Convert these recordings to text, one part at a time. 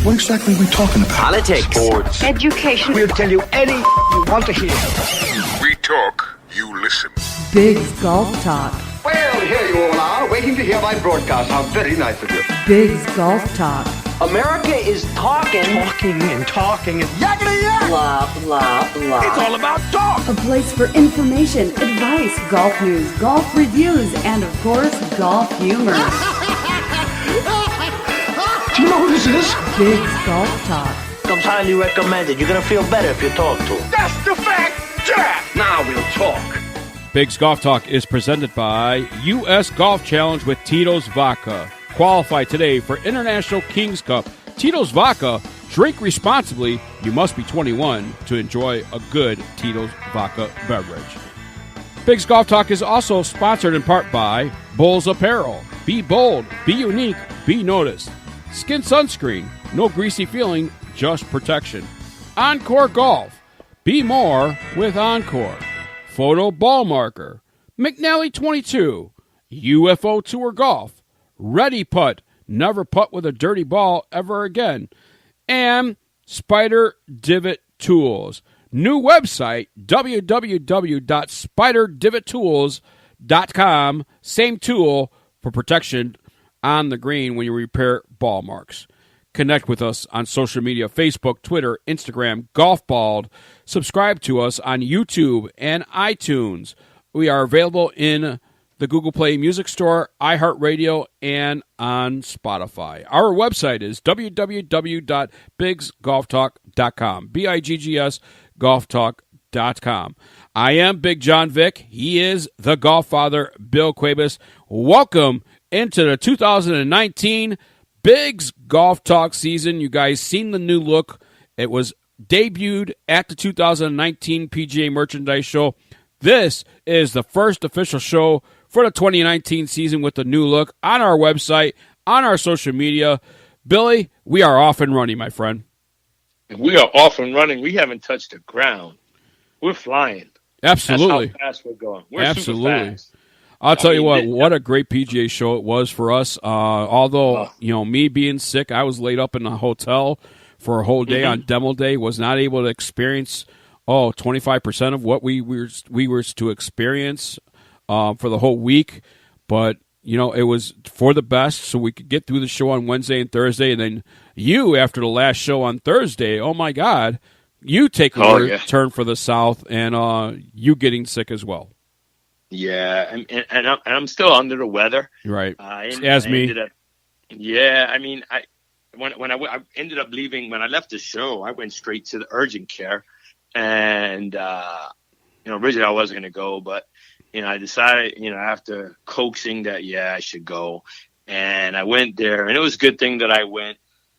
What exactly are we talking about? Politics. Sports. Education. We'll tell you anything you want to hear. We talk, you listen. Bigg's Golf Talk. Well, here you all are, waiting to hear my broadcast. How very nice of you. Bigg's Golf Talk. America is talking. Talking and yakety yak. Blah, blah, blah. It's all about talk. A place for information, advice, golf news, golf reviews, and of course, golf humor. Do you know who this is? Bigg's Golf Talk. Comes highly recommended. You're going to feel better if you talk to him. That's the fact, Jack. Now we'll talk. Bigg's Golf Talk is presented by U.S. Golf Challenge with Tito's Vodka. Qualify today for International Kings Cup. Tito's Vodka. Drink responsibly. You must be 21 to enjoy a good Tito's Vodka beverage. Bigg's Golf Talk is also sponsored in part by Bulls Apparel. Be bold, be unique, be noticed. Skin sunscreen. No greasy feeling, just protection. Encore Golf. Be more with Encore. Photo Ball Marker, McNally 22, UFO Tour Golf, Ready Putt, never putt with a dirty ball ever again, and Spider Divot Tools. New website, www.spiderdivottools.com. Same tool for protection on the green when you repair ball marks. Connect with us on social media, Facebook, Twitter, Instagram, Golfballed. Subscribe to us on YouTube and iTunes. We are available in the Google Play Music Store, iHeartRadio, and on Spotify. Our website is www.biggsgolftalk.com, BIGGS golftalk.com. I am Big John Vick. He is the Golf Father, Bill Cuebas. Welcome into the 2019 Bigg's Golf Talk season. You guys seen the new look. It was debuted at the 2019 PGA Merchandise Show. This is the first official show for the 2019 season with the new look on our website, on our social media. Billy, we are off and running, my friend. We are off and running. We haven't touched the ground. We're flying. Absolutely. That's how fast we're going. We're Absolutely. super fast. I'll tell you what a great PGA show it was for us. Although, me being sick, I was laid up in a hotel for a whole day on demo day, was not able to experience 25% of what we were to experience for the whole week. But, it was for the best, so we could get through the show on Wednesday and Thursday. And then you, after the last show on Thursday, oh, my God, you take a turn for the South and you getting sick as well. Yeah, and I'm still under the weather. Right. As me. When I ended up leaving, when I left the show, I went straight to the urgent care. And, originally I wasn't going to go, but, I decided, after coaxing that, I should go. And I went there, and it was a good thing that I went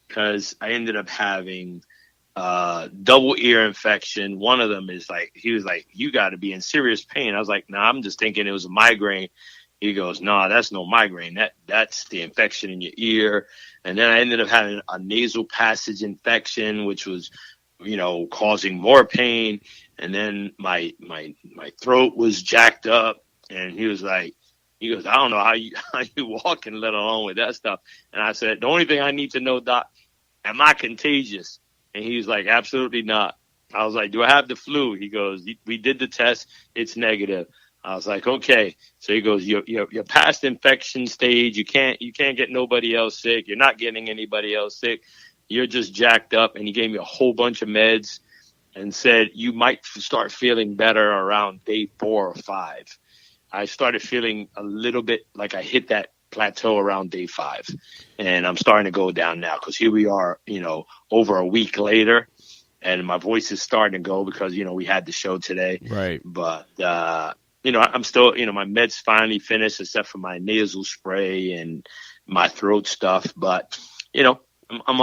because I ended up having double ear infection. One of them is he was like, you got to be in serious pain. I was like, nah, I'm just thinking it was a migraine. He goes, nah, that's no migraine. That's the infection in your ear. And then I ended up having a nasal passage infection, which was, causing more pain. And then my throat was jacked up. And he goes, I don't know how you walking, let alone with that stuff. And I said, the only thing I need to know, Doc, am I contagious? And he was like, absolutely not. I was like, do I have the flu? He goes, we did the test. It's negative. I was like, okay. So he goes, you're past infection stage. You can't get nobody else sick. You're not getting anybody else sick. You're just jacked up. And he gave me a whole bunch of meds and said, you might start feeling better around day 4 or 5. I started feeling a little bit like I hit that plateau around day 5, and I'm starting to go down now because here we are, over a week later, and my voice is starting to go because we had the show today, right? But I'm still, my meds finally finished except for my nasal spray and my throat stuff, but I'm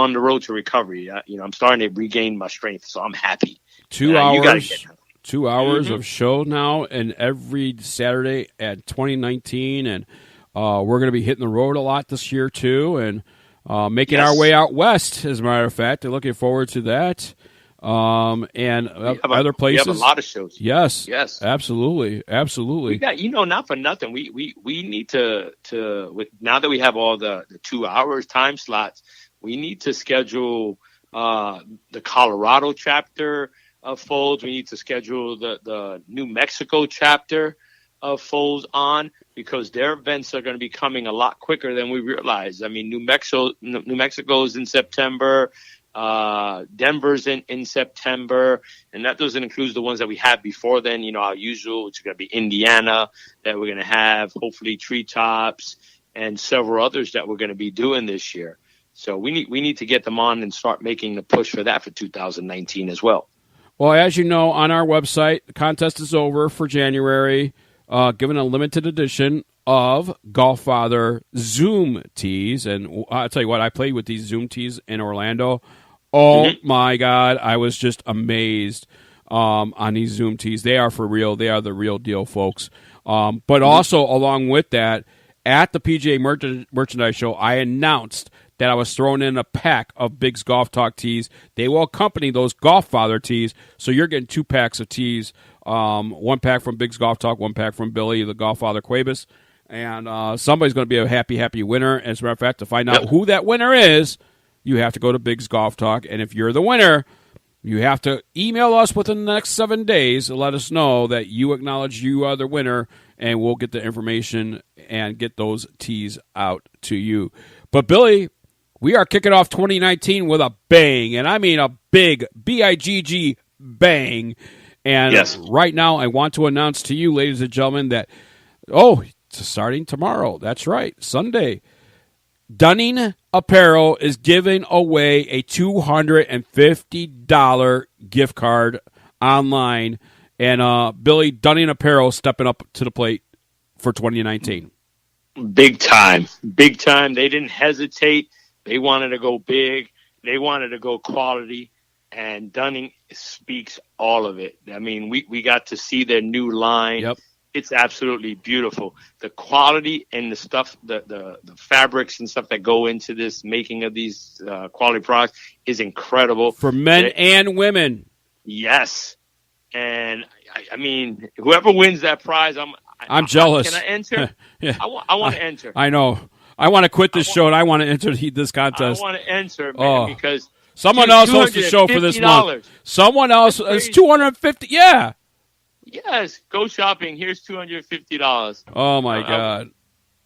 on the road to recovery. I'm starting to regain my strength, so I'm happy. 2 hours. 2 hours of show now, and every Saturday at 2019, and we're going to be hitting the road a lot this year too, and making our way out west. As a matter of fact, I'm looking forward to that. And other places. We have a lot of shows. Yes, absolutely. We got, not for nothing. We need to now that we have all the 2 hours time slots, We need to schedule the Colorado chapter of Folds. We need to schedule the New Mexico chapter of Folds on, because their events are going to be coming a lot quicker than we realize. I mean, New Mexico is in September. Denver's in September, and that doesn't include the ones that we had before then, our usual, which is going to be Indiana, that we're going to have, hopefully Treetops, and several others that we're going to be doing this year. So we need to get them on and start making the push for that for 2019 as well. Well, as you know, on our website, the contest is over for January, given a limited edition of Golffather Zoom tees. And I'll tell you what, I played with these Zoom tees in Orlando. Oh, my God, I was just amazed on these Zoom tees. They are for real. They are the real deal, folks. But also, along with that, at the PGA Merchandise Show, I announced that I was throwing in a pack of Bigg's Golf Talk tees. They will accompany those Golffather tees, so you're getting 2 packs of tees. 1 pack from Bigg's Golf Talk, 1 pack from Billy, the Golffather Cuebas. And somebody's going to be a happy winner. As a matter of fact, to find out who that winner is, you have to go to Bigg's Golf Talk. And if you're the winner, you have to email us within the next 7 days to let us know that you acknowledge you are the winner, and we'll get the information and get those tees out to you. But, Billy, we are kicking off 2019 with a bang, and I mean a big BiGG bang. And right now I want to announce to you, ladies and gentlemen, that, it's starting tomorrow. That's right, Sunday. Dunning Apparel is giving away a $250 gift card online. And, Billy, Dunning Apparel stepping up to the plate for 2019. Big time. Big time. They didn't hesitate. They wanted to go big. They wanted to go quality. And Dunning speaks all of it. I mean, we got to see their new line. Yep. It's absolutely beautiful. The quality and the stuff, the fabrics and stuff that go into this making of these quality products is incredible. For men and women. Yes. And, I mean, whoever wins that prize, I'm jealous. Can I enter? Yeah. I want to enter. I know. I want to quit this show, and I want to enter this contest. I want to enter, man, because someone else hosts the show for this month. Someone else is $250. Yeah. Yes. Go shopping. Here's $250. Oh my God.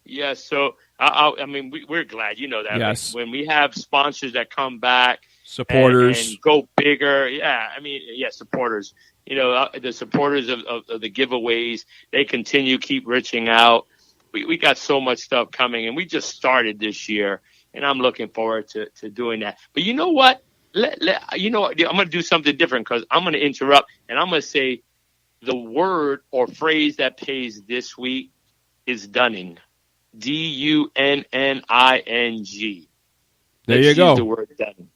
Yes. So I mean, we're glad. You know that. Yes. When we have sponsors that come back, supporters, and go bigger. Yeah. I mean, supporters. The supporters of the giveaways. They keep reaching out. We got so much stuff coming, and we just started this year, and I'm looking forward to doing that. But you know what? I'm going to do something different, because I'm going to interrupt, and I'm going to say the word or phrase that pays this week is Dunning. Dunning. There you go. Use the word Dunning.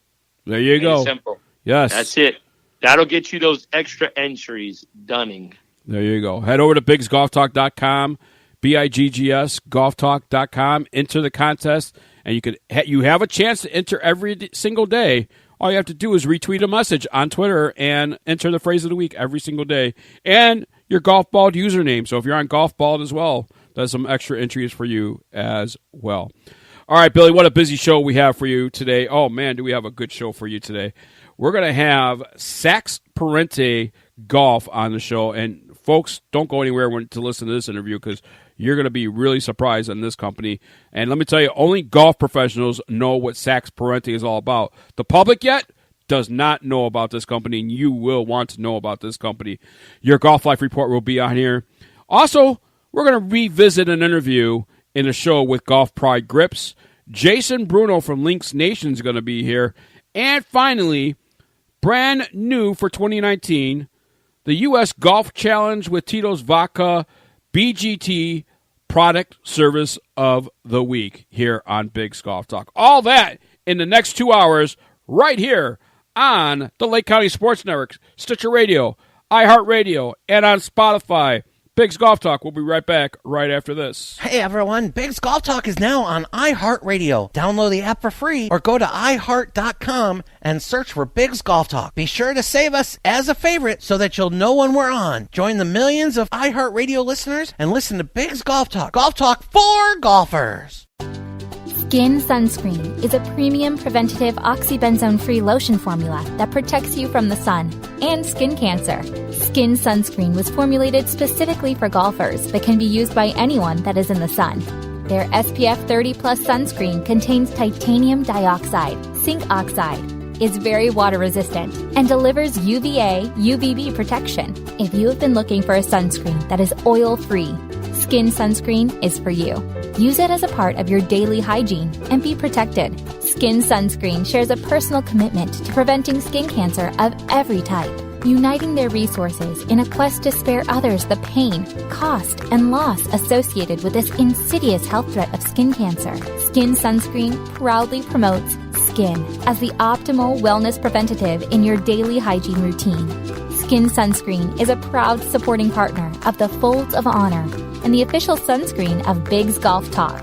There you go. Simple. Yes. That's it. That'll get you those extra entries, Dunning. There you go. Head over to BiggsGolfTalk.com. BIGGS golftalk.com. Enter the contest, and you have a chance to enter every single day. All you have to do is retweet a message on Twitter and enter the phrase of the week every single day, and your Golf Bald username. So if you're on Golf Bald as well, there's some extra entries for you as well. All right, Billy, what a busy show we have for you today. Oh, man, do we have a good show for you today. We're going to have Sax Parente Golf on the show, and folks, don't go anywhere to listen to this interview, because you're going to be really surprised in this company. And let me tell you, only golf professionals know what Sax Parente is all about. The public yet does not know about this company, and you will want to know about this company. Your Golf Life Report will be on here. Also, we're going to revisit an interview in a show with Golf Pride Grips. Jason Bruno from Links Nation is going to be here. And finally, brand new for 2019, the U.S. Golf Challenge with Tito's Vodka BGT Product Service of the Week here on Bigg's Golf Talk. All that in the next 2 hours right here on the Lake County Sports Network, Stitcher Radio, iHeartRadio, and on Spotify. Bigg's Golf Talk. We'll be right back right after this. Hey, everyone. Bigg's Golf Talk is now on iHeartRadio. Download the app for free or go to iHeart.com and search for Bigg's Golf Talk. Be sure to save us as a favorite so that you'll know when we're on. Join the millions of iHeartRadio listeners and listen to Bigg's Golf Talk. Golf Talk for golfers. Skin Sunscreen is a premium preventative oxybenzone-free lotion formula that protects you from the sun and skin cancer. Skin Sunscreen was formulated specifically for golfers but can be used by anyone that is in the sun. Their SPF 30+ sunscreen contains titanium dioxide, zinc oxide, is very water resistant, and delivers UVA, UVB protection. If you have been looking for a sunscreen that is oil-free, Skin Sunscreen is for you. Use it as a part of your daily hygiene and be protected. Skin Sunscreen shares a personal commitment to preventing skin cancer of every type, uniting their resources in a quest to spare others the pain, cost, and loss associated with this insidious health threat of skin cancer. Skin Sunscreen proudly promotes skin as the optimal wellness preventative in your daily hygiene routine. Skin Sunscreen is a proud supporting partner of the Folds of Honor and the official sunscreen of BiGGs Golf Talk.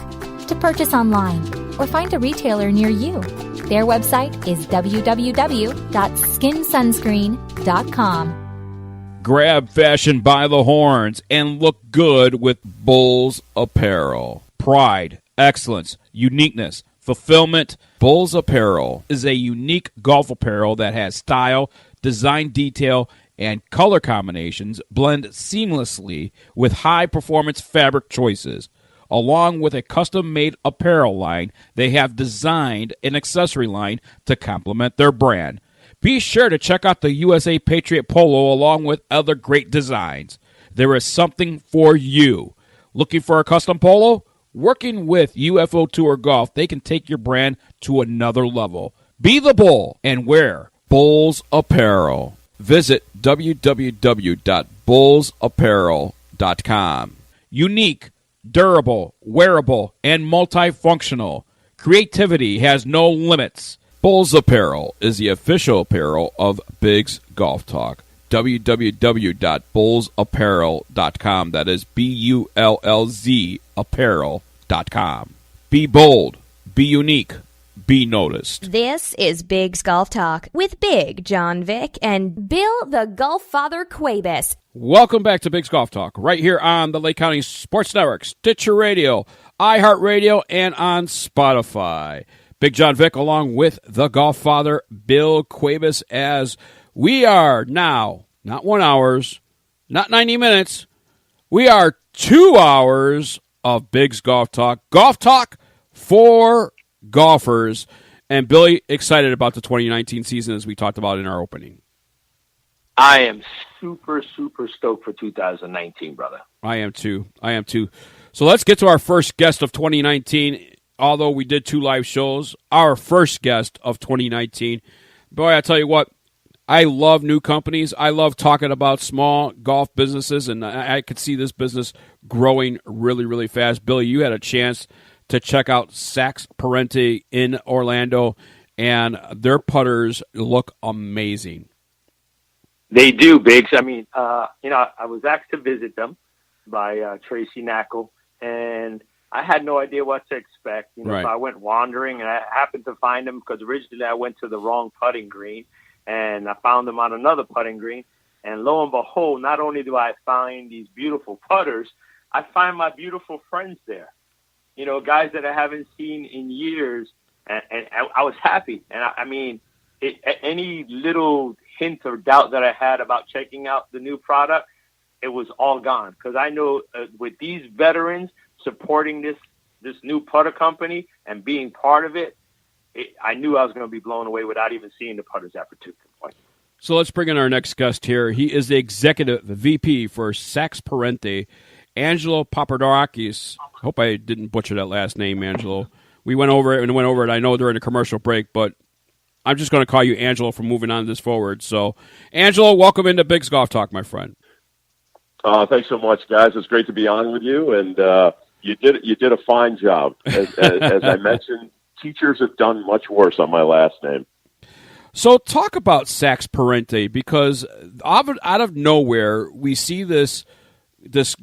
To purchase online or find a retailer near you, their website is www.skinsunscreen.com. Grab fashion by the horns and look good with Bulls Apparel. Pride, excellence, uniqueness, fulfillment. Bulls Apparel is a unique golf apparel that has style, design detail, and color combinations blend seamlessly with high-performance fabric choices. Along with a custom-made apparel line, they have designed an accessory line to complement their brand. Be sure to check out the USA Patriot Polo along with other great designs. There is something for you. Looking for a custom polo? Working with UFO Tour Golf, they can take your brand to another level. Be the Bull and wear Bulls Apparel. Visit www.bullsapparel.com. Unique, durable, wearable, and multifunctional. Creativity has no limits. Bulls Apparel is the official apparel of BiGGs Golf Talk. www.bullsapparel.com. That is BULLZ apparel.com. Be bold. Be unique. Be noticed. This is BiGGs Golf Talk with Big John Vick and Bill the Golf Father Cuebas. Welcome back to BiGGs Golf Talk, right here on the Lake County Sports Network, Stitcher Radio, iHeartRadio, and on Spotify. Big John Vick along with the Golf Father, Bill Cuebas, as we are now, not 1 hour, not 90 minutes, we are 2 hours of BiGGs Golf Talk for golfers, and Billy, excited about the 2019 season as we talked about in our opening. I am super, super stoked for 2019, brother. I am too. So let's get to our first guest of 2019. Although we did 2 live shows, our first guest of 2019. Boy, I tell you what, I love new companies. I love talking about small golf businesses, and I could see this business growing really, really fast. Billy, you had a chance to check out Saks Parente in Orlando, and their putters look amazing. They do, Biggs. I mean, I was asked to visit them by Tracy Knackle, and I had no idea what to expect. Right. So I went wandering, and I happened to find them because originally I went to the wrong putting green, and I found them on another putting green. And lo and behold, not only do I find these beautiful putters, I find my beautiful friends there. Guys that I haven't seen in years, and I was happy. And any little hint or doubt that I had about checking out the new product, it was all gone. Because I know with these veterans supporting this new putter company and being part of it, I knew I was going to be blown away without even seeing the putters at particular point. So let's bring in our next guest here. He is the executive VP for Saks Parente, Angelo Papadakis. Hope I didn't butcher that last name, Angelo. We went over it. I know during a commercial break, but I'm just going to call you Angelo from moving on this forward. So, Angelo, welcome into BiGGs Golf Talk, my friend. Thanks so much, guys. It's great to be on with you, and you did a fine job. As I mentioned, teachers have done much worse on my last name. So talk about Saks Parente, because out of nowhere we see this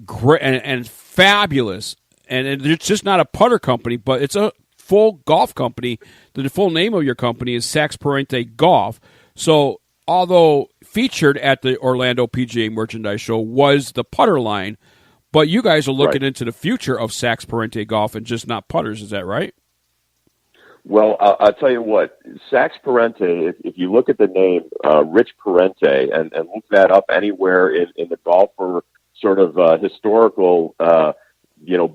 great and fabulous, and it's just not a putter company, but it's a full golf company. The full name of your company is Saks Parente Golf. So although featured at the Orlando PGA Merchandise Show was the putter line, but you guys are looking into the future of Saks Parente Golf and just not putters. Is that right? Well, I'll tell you what, Sax Parente, if you look at the name Rich Parente and look that up anywhere in the golfer sort of historical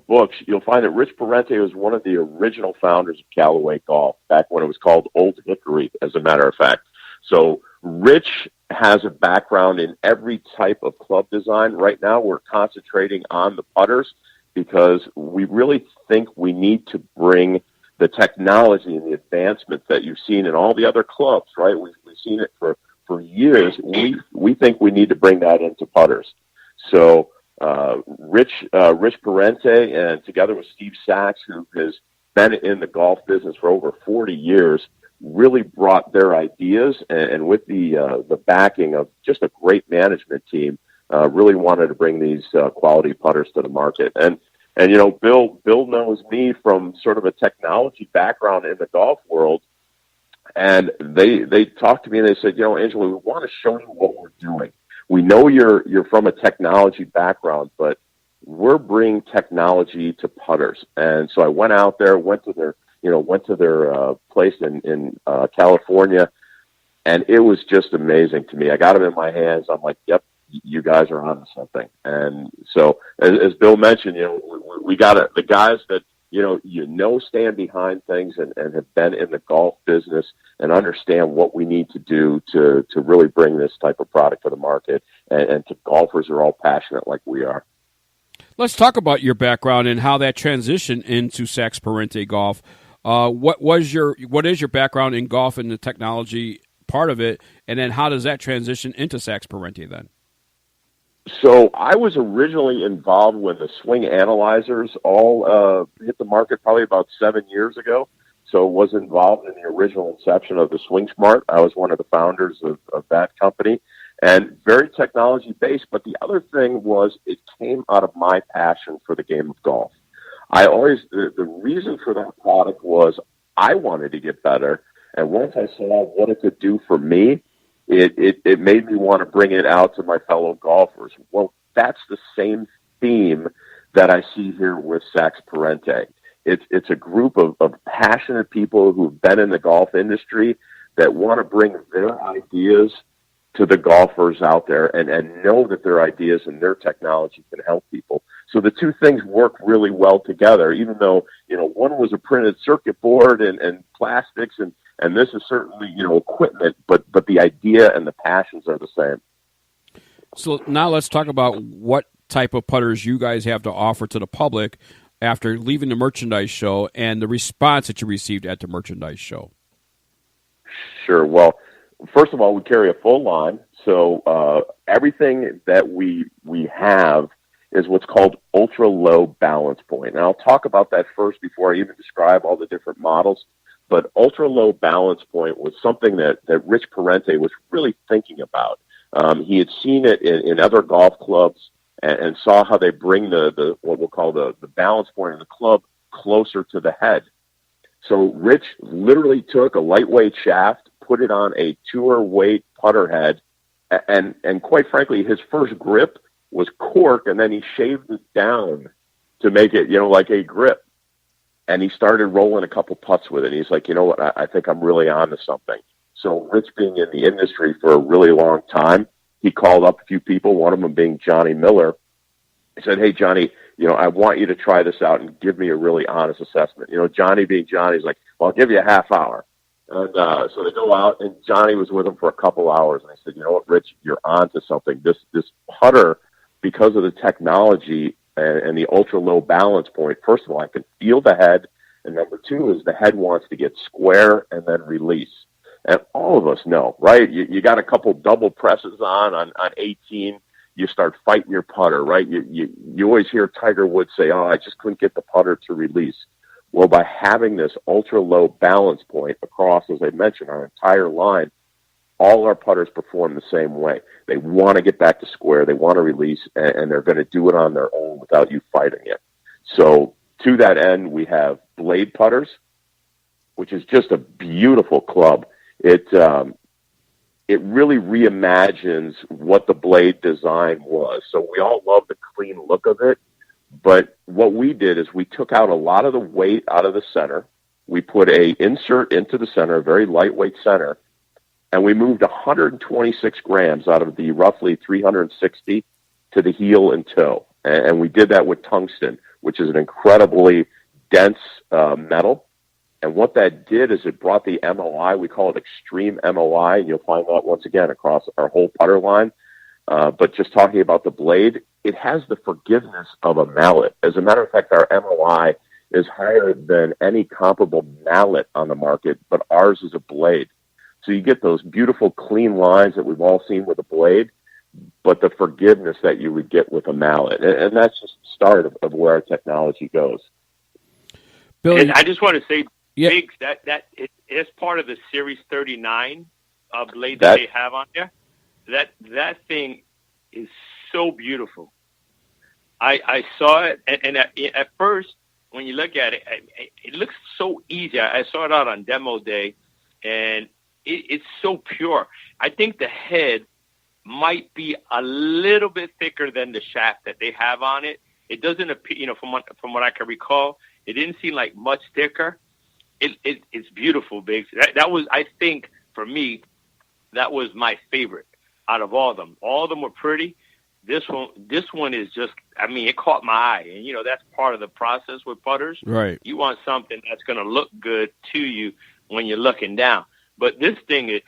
books, you'll find that Rich Parente was one of the original founders of Callaway Golf back when it was called Old Hickory, as a matter of fact. So Rich has a background in every type of club design. Right now we're concentrating on the putters because we really think we need to bring the technology and the advancements that you've seen in all the other clubs, right? We've seen it for years. We think we need to bring that into putters. So Rich Parente, and together with Steve Sachs, who has been in the golf business for over 40 years, really brought their ideas, and with the backing of just a great management team, really wanted to bring these quality putters to the market. And Bill knows me from sort of a technology background in the golf world, and they talked to me and they said, Angela, we want to show you what we're doing. We know you're from a technology background, but we're bringing technology to putters. And so I went out there, went to their place in California, and it was just amazing to me. I got them in my hands. I'm like, yep, you guys are onto something. And so, as Bill mentioned, we got the guys that stand behind things and have been in the golf business and understand what we need to do to really bring this type of product to the market and to golfers who are all passionate like we are. Let's talk about your background and how that transitioned into Sax Parente Golf. What is your background in golf and the technology part of it, and then how does that transition into Sax Parente then? So I was originally involved when the swing analyzers all hit the market probably about 7 years ago. So was involved in the original inception of the Swing Smart. I was one of the founders of that company, and very technology based. But the other thing was it came out of my passion for the game of golf. The reason for that product was I wanted to get better. And once I saw what it could do for me, it made me want to bring it out to my fellow golfers. Well, that's the same theme that I see here with Sax Parente. It's a group of passionate people who've been in the golf industry that want to bring their ideas to the golfers out there and know that their ideas and their technology can help people. So the two things work really well together, even though, one was a printed circuit board and plastics and this is certainly, equipment, but the idea and the passions are the same. So now let's talk about what type of putters you guys have to offer to the public after leaving the merchandise show and the response that you received at the merchandise show. Sure. Well, first of all, we carry a full line. So everything that we have is what's called ultra-low balance point. And I'll talk about that first before I even describe all the different models. But ultra-low balance point was something that Rich Parente was really thinking about. He had seen it in other golf clubs and saw how they bring the what we'll call the balance point of the club closer to the head. So Rich literally took a lightweight shaft, put it on a tour weight putter head, and quite frankly, his first grip was cork, and then he shaved it down to make it, like a grip. And he started rolling a couple putts with it. He's like, I think I'm really on to something. So Rich, being in the industry for a really long time, he called up a few people, one of them being Johnny Miller. He said, hey, Johnny, I want you to try this out and give me a really honest assessment. Johnny being Johnny, he's like, well, I'll give you a half hour. And so they go out, and Johnny was with him for a couple hours. And I said, you know what, Rich, you're on to something. This putter, because of the technology and the ultra-low balance point, first of all, I can feel the head. And number two is the head wants to get square and then release. And all of us know, right? You got a couple double presses on 18, you start fighting your putter, right? You always hear Tiger Woods say, oh, I just couldn't get the putter to release. Well, by having this ultra-low balance point across, as I mentioned, our entire line, all our putters perform the same way. They want to get back to square, they want to release, and they're going to do it on their own without you fighting it. So to that end, we have blade putters, which is just a beautiful club. It really reimagines what the blade design was. So we all love the clean look of it, but what we did is we took out a lot of the weight out of the center, we put a insert into the center, a very lightweight center, and we moved 126 grams out of the roughly 360 to the heel and toe. And we did that with tungsten, which is an incredibly dense metal. And what that did is it brought the MOI, we call it extreme MOI, and you'll find that once again across our whole putter line. But just talking about the blade, it has the forgiveness of a mallet. As a matter of fact, our MOI is higher than any comparable mallet on the market, but ours is a blade. So you get those beautiful clean lines that we've all seen with a blade, but the forgiveness that you would get with a mallet. And that's just the start of where our technology goes. Billy, and I just want to say, yeah. Biggs, that it's part of the Series 39 blade that they have on there. That thing is so beautiful. I saw it, and at first, when you look at it, it looks so easy. I saw it out on demo day, and it's so pure. I think the head might be a little bit thicker than the shaft that they have on it. It doesn't appear, from what I can recall, it didn't seem like much thicker. It's beautiful, Biggs. That was, I think, for me, that was my favorite out of all of them. All of them were pretty. This one is just, it caught my eye. And, that's part of the process with putters. Right. You want something that's going to look good to you when you're looking down. But this thing is,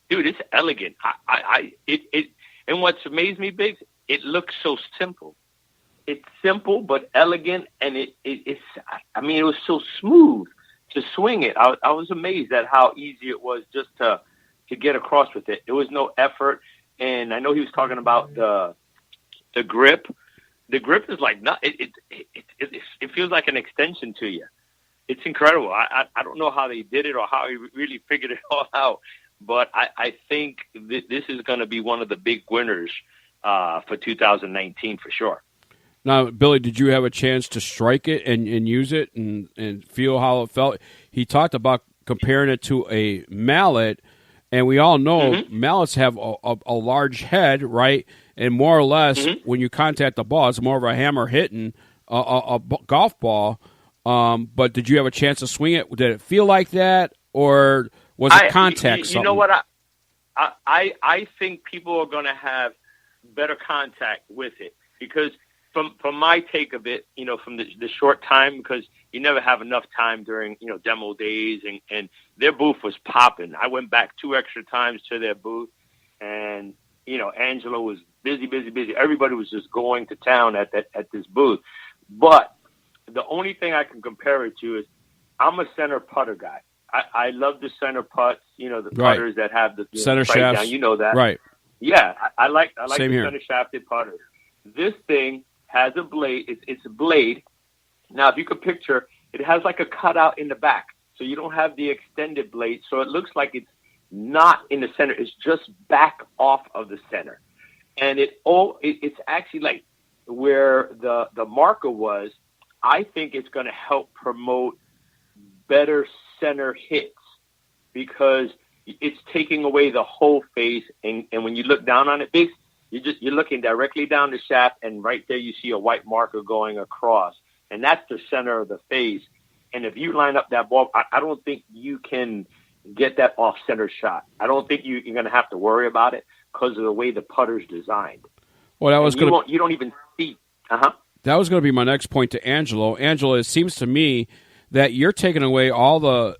dude, it's elegant. And what's amazed me, Biggs, it looks so simple. It's simple but elegant, and it was so smooth to swing it. I was amazed at how easy it was just to get across with it. There was no effort, and I know he was talking about the grip. The grip is like it feels like an extension to you. It's incredible. I don't know how they did it or how he really figured it all out, but I think this is going to be one of the big winners for 2019 for sure. Now, Billy, did you have a chance to strike it and use it and feel how it felt? He talked about comparing it to a mallet, and we all know mallets have a large head, right? And more or less, when you contact the ball, it's more of a hammer hitting a golf ball. But did you have a chance to swing it? Did it feel like that, or was it contact? You know what? I think people are going to have better contact with it because from my take of it, from the short time, because you never have enough time during demo days, and their booth was popping. I went back 2 extra times to their booth, and Angelo was busy. Everybody was just going to town at this booth. But the only thing I can compare it to is I'm a center putter guy. I love the center putts, the putters that have the center shafts. Down. You know that. Right. Yeah, I like the here. center shafted putters. This thing has a blade. It's a blade. Now, if you could picture, it has like a cutout in the back. So you don't have the extended blade. So it looks like it's not in the center. It's just back off of the center. And it's actually like where the marker was. I think it's going to help promote better center hits because it's taking away the whole face. And when you look down on it, you're looking directly down the shaft, and right there you see a white marker going across. And that's the center of the face. And if you line up that ball, I don't think you can get that off-center shot. I don't think you're going to have to worry about it because of the way the putter's designed. Well, that was going you don't even see. That was going to be my next point to Angelo. Angelo, it seems to me that you're taking away all the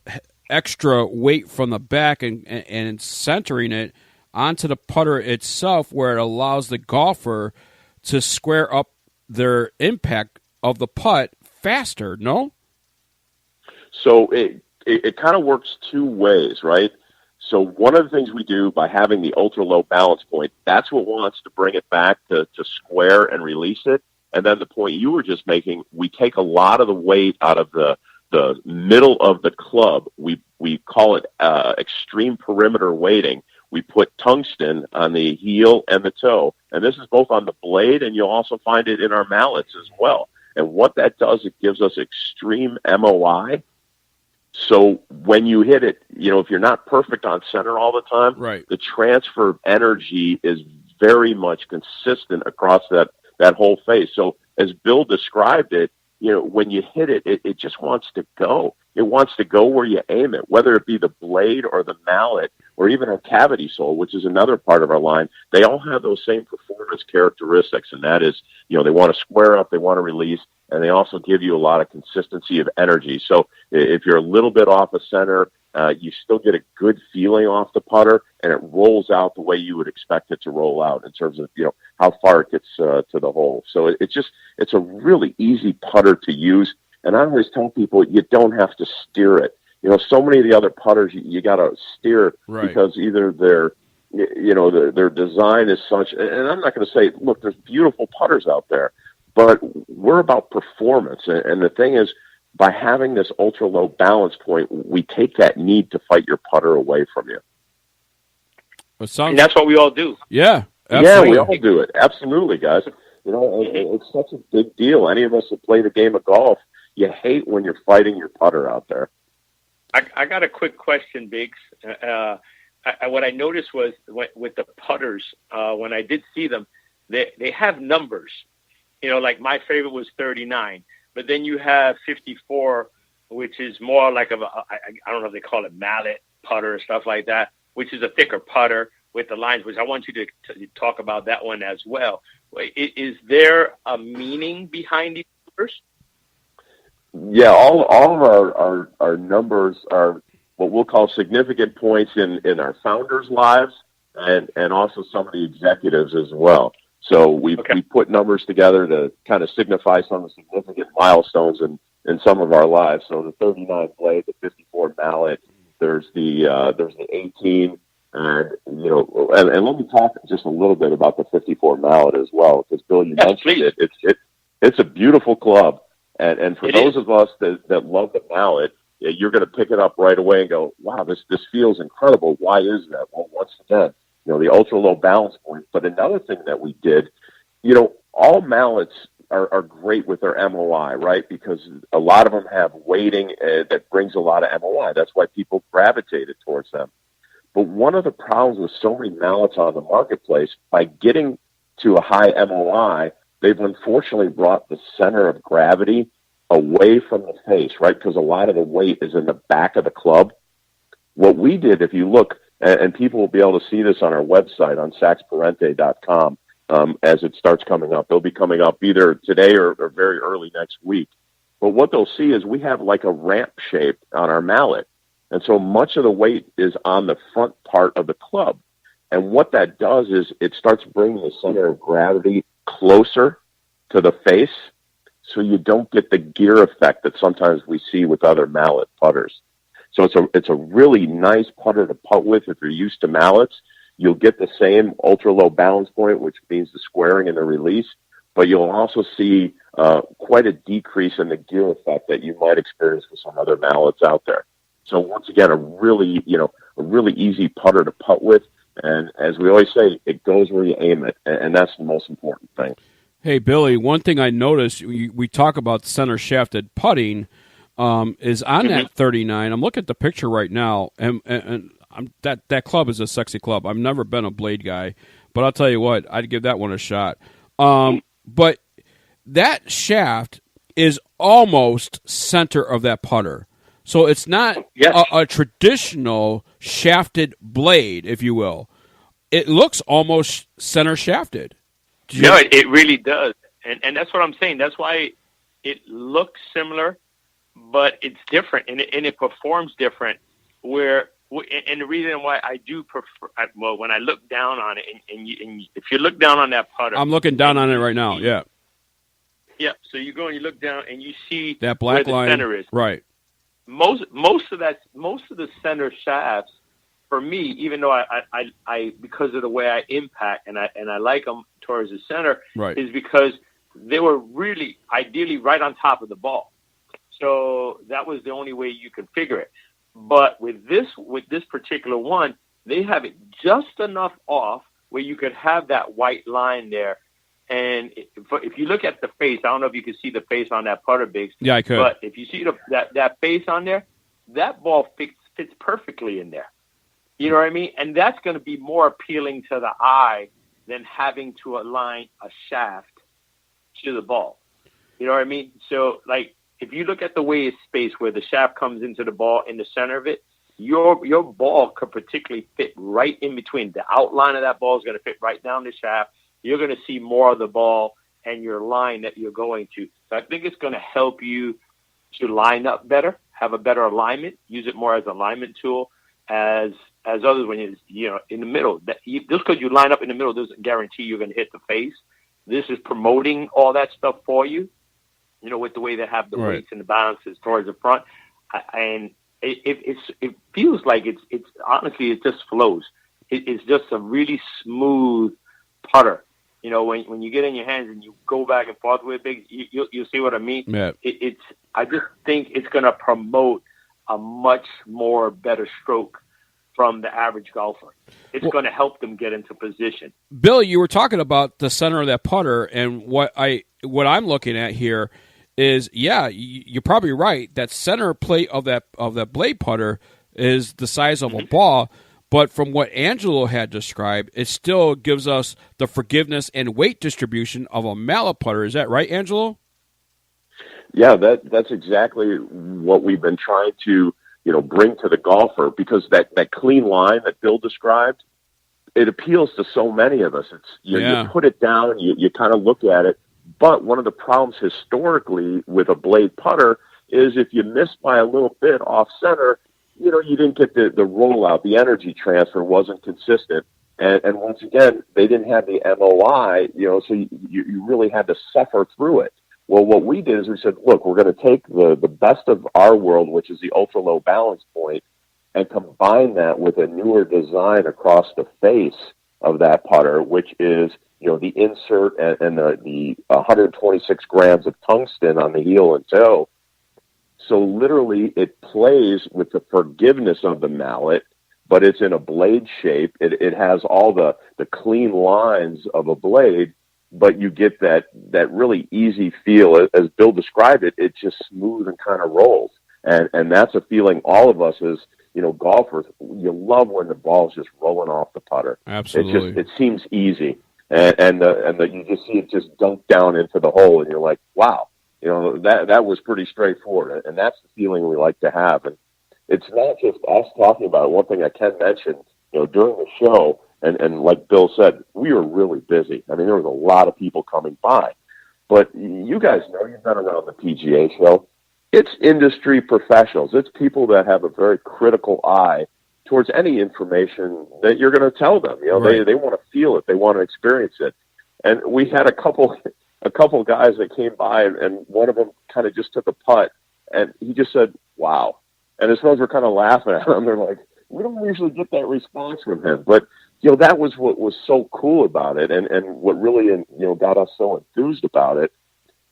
extra weight from the back and centering it onto the putter itself, where it allows the golfer to square up their impact of the putt faster, no? So it kind of works 2 ways, right? So one of the things we do by having the ultra-low balance point, that's what wants to bring it back to square and release it. And then the point you were just making, we take a lot of the weight out of the middle of the club. We call it extreme perimeter weighting. We put tungsten on the heel and the toe. And this is both on the blade, and you'll also find it in our mallets as well. And what that does, it gives us extreme MOI. So when you hit it, if you're not perfect on center all the time, right, the transfer of energy is very much consistent across that whole face. So as Bill described it, when you hit it, it just wants to go. It wants to go where you aim it, whether it be the blade or the mallet or even a cavity sole, which is another part of our line. They all have those same performance characteristics, and that is, they want to square up, they want to release, and they also give you a lot of consistency of energy. So if you're a little bit off a center, you still get a good feeling off the putter, and it rolls out the way you would expect it to roll out in terms of, how far it gets to the hole. So it's a really easy putter to use. And I always tell people you don't have to steer it. So many of the other putters you got to steer because either their design is such. And I'm not going to say, look, there's beautiful putters out there, but we're about performance. And the thing is, by having this ultra low balance point, we take that need to fight your putter away from you. And that's what we all do. Yeah, absolutely. Yeah, we all do it. Absolutely, guys. It's such a big deal. Any of us that play the game of golf, you hate when you're fighting your putter out there. I got a quick question, Biggs. What I noticed was with the putters, when I did see them, they have numbers. Like my favorite was 39, but then you have 54, which is more like I don't know if they call it mallet putter or stuff like that, which is a thicker putter with the lines, which I want you to talk about that one as well. Is there a meaning behind these numbers? Yeah, all of our numbers are what we'll call significant points in our founders' lives and also some of the executives as well. So we put numbers together to kind of signify some of the significant milestones in some of our lives. So the 39 blade, the 54 mallet, there's the 18, and and let me talk just a little bit about the 54 mallet as well, because Bill, you mentioned it. It's a beautiful club. And for those of us that love the mallet, you're going to pick it up right away and go, wow, this feels incredible. Why is that? Well, once again, the ultra low balance point. But another thing that we did, all mallets are great with their MOI, right? Because a lot of them have weighting that brings a lot of MOI. That's why people gravitated towards them. But one of the problems with so many mallets on the marketplace, by getting to a high MOI, they've unfortunately brought the center of gravity away from the face, right? Because a lot of the weight is in the back of the club. What we did, if you look, and people will be able to see this on our website on saxparente.com as it starts coming up. It'll be coming up either today or very early next week. But what they'll see is we have like a ramp shape on our mallet. And so much of the weight is on the front part of the club. And what that does is it starts bringing the center of gravity closer to the face, so you don't get the gear effect that sometimes we see with other mallet putters. So it's a really nice putter to putt with. If you're used to mallets, you'll get the same ultra low balance point, which means the squaring and the release, but you'll also see quite a decrease in the gear effect that you might experience with some other mallets out there. So once again, a really easy putter to putt with. And as we always say, it goes where you aim it, and that's the most important thing. Hey, Billy, one thing I noticed, we talk about center shafted putting, is on that 39. I'm looking at the picture right now, and that club is a sexy club. I've never been a blade guy, but I'll tell you what, I'd give that one a shot. But that shaft is almost center of that putter. So it's not a traditional shafted blade, if you will. It looks almost center shafted. No, it really does. And that's what I'm saying. That's why it looks similar, but it's different, and it performs different. And the reason why I do prefer, when I look down on it, and if you look down on that putter. I'm looking down on it right now, yeah. Yeah, so you go and you look down, and you see that black where line, the center is. Right. Most of the center shafts, for me, even though I because of the way I impact and I like them towards the center, right, is because they were really ideally right on top of the ball. So that was the only way you could figure it. But with this particular one, they have it just enough off where you could have that white line there. And if you look at the face, I don't know if you can see the face on that putter, Biggs. Yeah, I could. But if you see that face on there, that ball fits perfectly in there. You know what I mean? And that's going to be more appealing to the eye than having to align a shaft to the ball. You know what I mean? So, like, if you look at the way it's spaced, where the shaft comes into the ball in the center of it, your ball could particularly fit right in between. The outline of that ball is going to fit right down the shaft. You're going to see more of the ball and your line that you're going to. So I think it's going to help you to line up better, have a better alignment, use it more as an alignment tool as others when you in the middle. Just because you line up in the middle doesn't guarantee you're going to hit the face. This is promoting all that stuff for you, with the way they have the weights and the balances towards the front. And it feels like it's honestly, it just flows. It's just a really smooth putter. When you get in your hands and you go back and forth with it, you'll see what I mean. Yeah. I just think it's going to promote a much more better stroke from the average golfer. It's going to help them get into position. Bill, you were talking about the center of that putter, and what I'm looking at here is, you're probably right. That center plate of that blade putter is the size of a ball. But from what Angelo had described, it still gives us the forgiveness and weight distribution of a mallet putter. Is that right, Angelo? Yeah, that's exactly what we've been trying to, bring to the golfer, because that clean line that Bill described, it appeals to so many of us. It's you put it down, you kind of look at it. But one of the problems historically with a blade putter is if you miss by a little bit off center, you didn't get the rollout. The energy transfer wasn't consistent. And once again, they didn't have the MOI, so you really had to suffer through it. Well, what we did is we said, look, we're going to take the best of our world, which is the ultra-low balance point, and combine that with a newer design across the face of that putter, which is, the insert and the 126 grams of tungsten on the heel and toe. So literally it plays with the forgiveness of the mallet, but it's in a blade shape. It has all the clean lines of a blade, but you get that really easy feel. As Bill described it, it's just smooth and kind of rolls. And that's a feeling all of us as, golfers, you love when the ball's just rolling off the putter. Absolutely. It seems easy. And you just see it just dunk down into the hole, and you're like, wow. That was pretty straightforward, and that's the feeling we like to have. And it's not just us talking about it. One thing I can mention, during the show, and like Bill said, we were really busy. I mean, there was a lot of people coming by. But you guys know, you've been around the PGA Show. It's industry professionals. It's people that have a very critical eye towards any information that you're going to tell them. Right. They want to feel it. They want to experience it. And we had a couple guys that came by, and one of them kind of just took a putt, and he just said, wow. And his friends were kind of laughing at him. They're like, we don't usually get that response from him. But, that was what was so cool about it, and what really, got us so enthused about it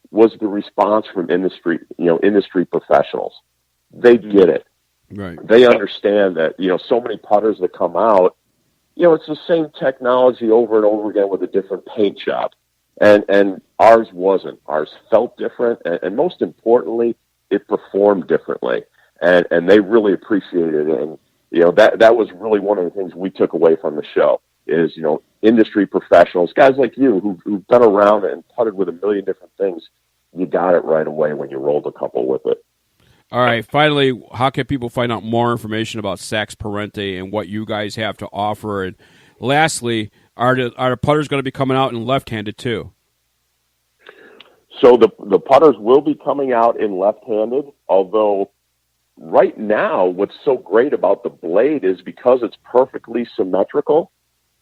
was the response from industry professionals. They get it. Right. They understand that, so many putters that come out, it's the same technology over and over again with a different paint job. And ours wasn't. Ours felt different, and most importantly, it performed differently. And they really appreciated it. And, that was really one of the things we took away from the show is, industry professionals, guys like you who've been around and putted with a million different things. You got it right away when you rolled a couple with it. All right. Finally, how can people find out more information about Sachs Parente and what you guys have to offer? And lastly, are the putters going to be coming out in left-handed too? So the putters will be coming out in left-handed, although right now what's so great about the blade is because it's perfectly symmetrical,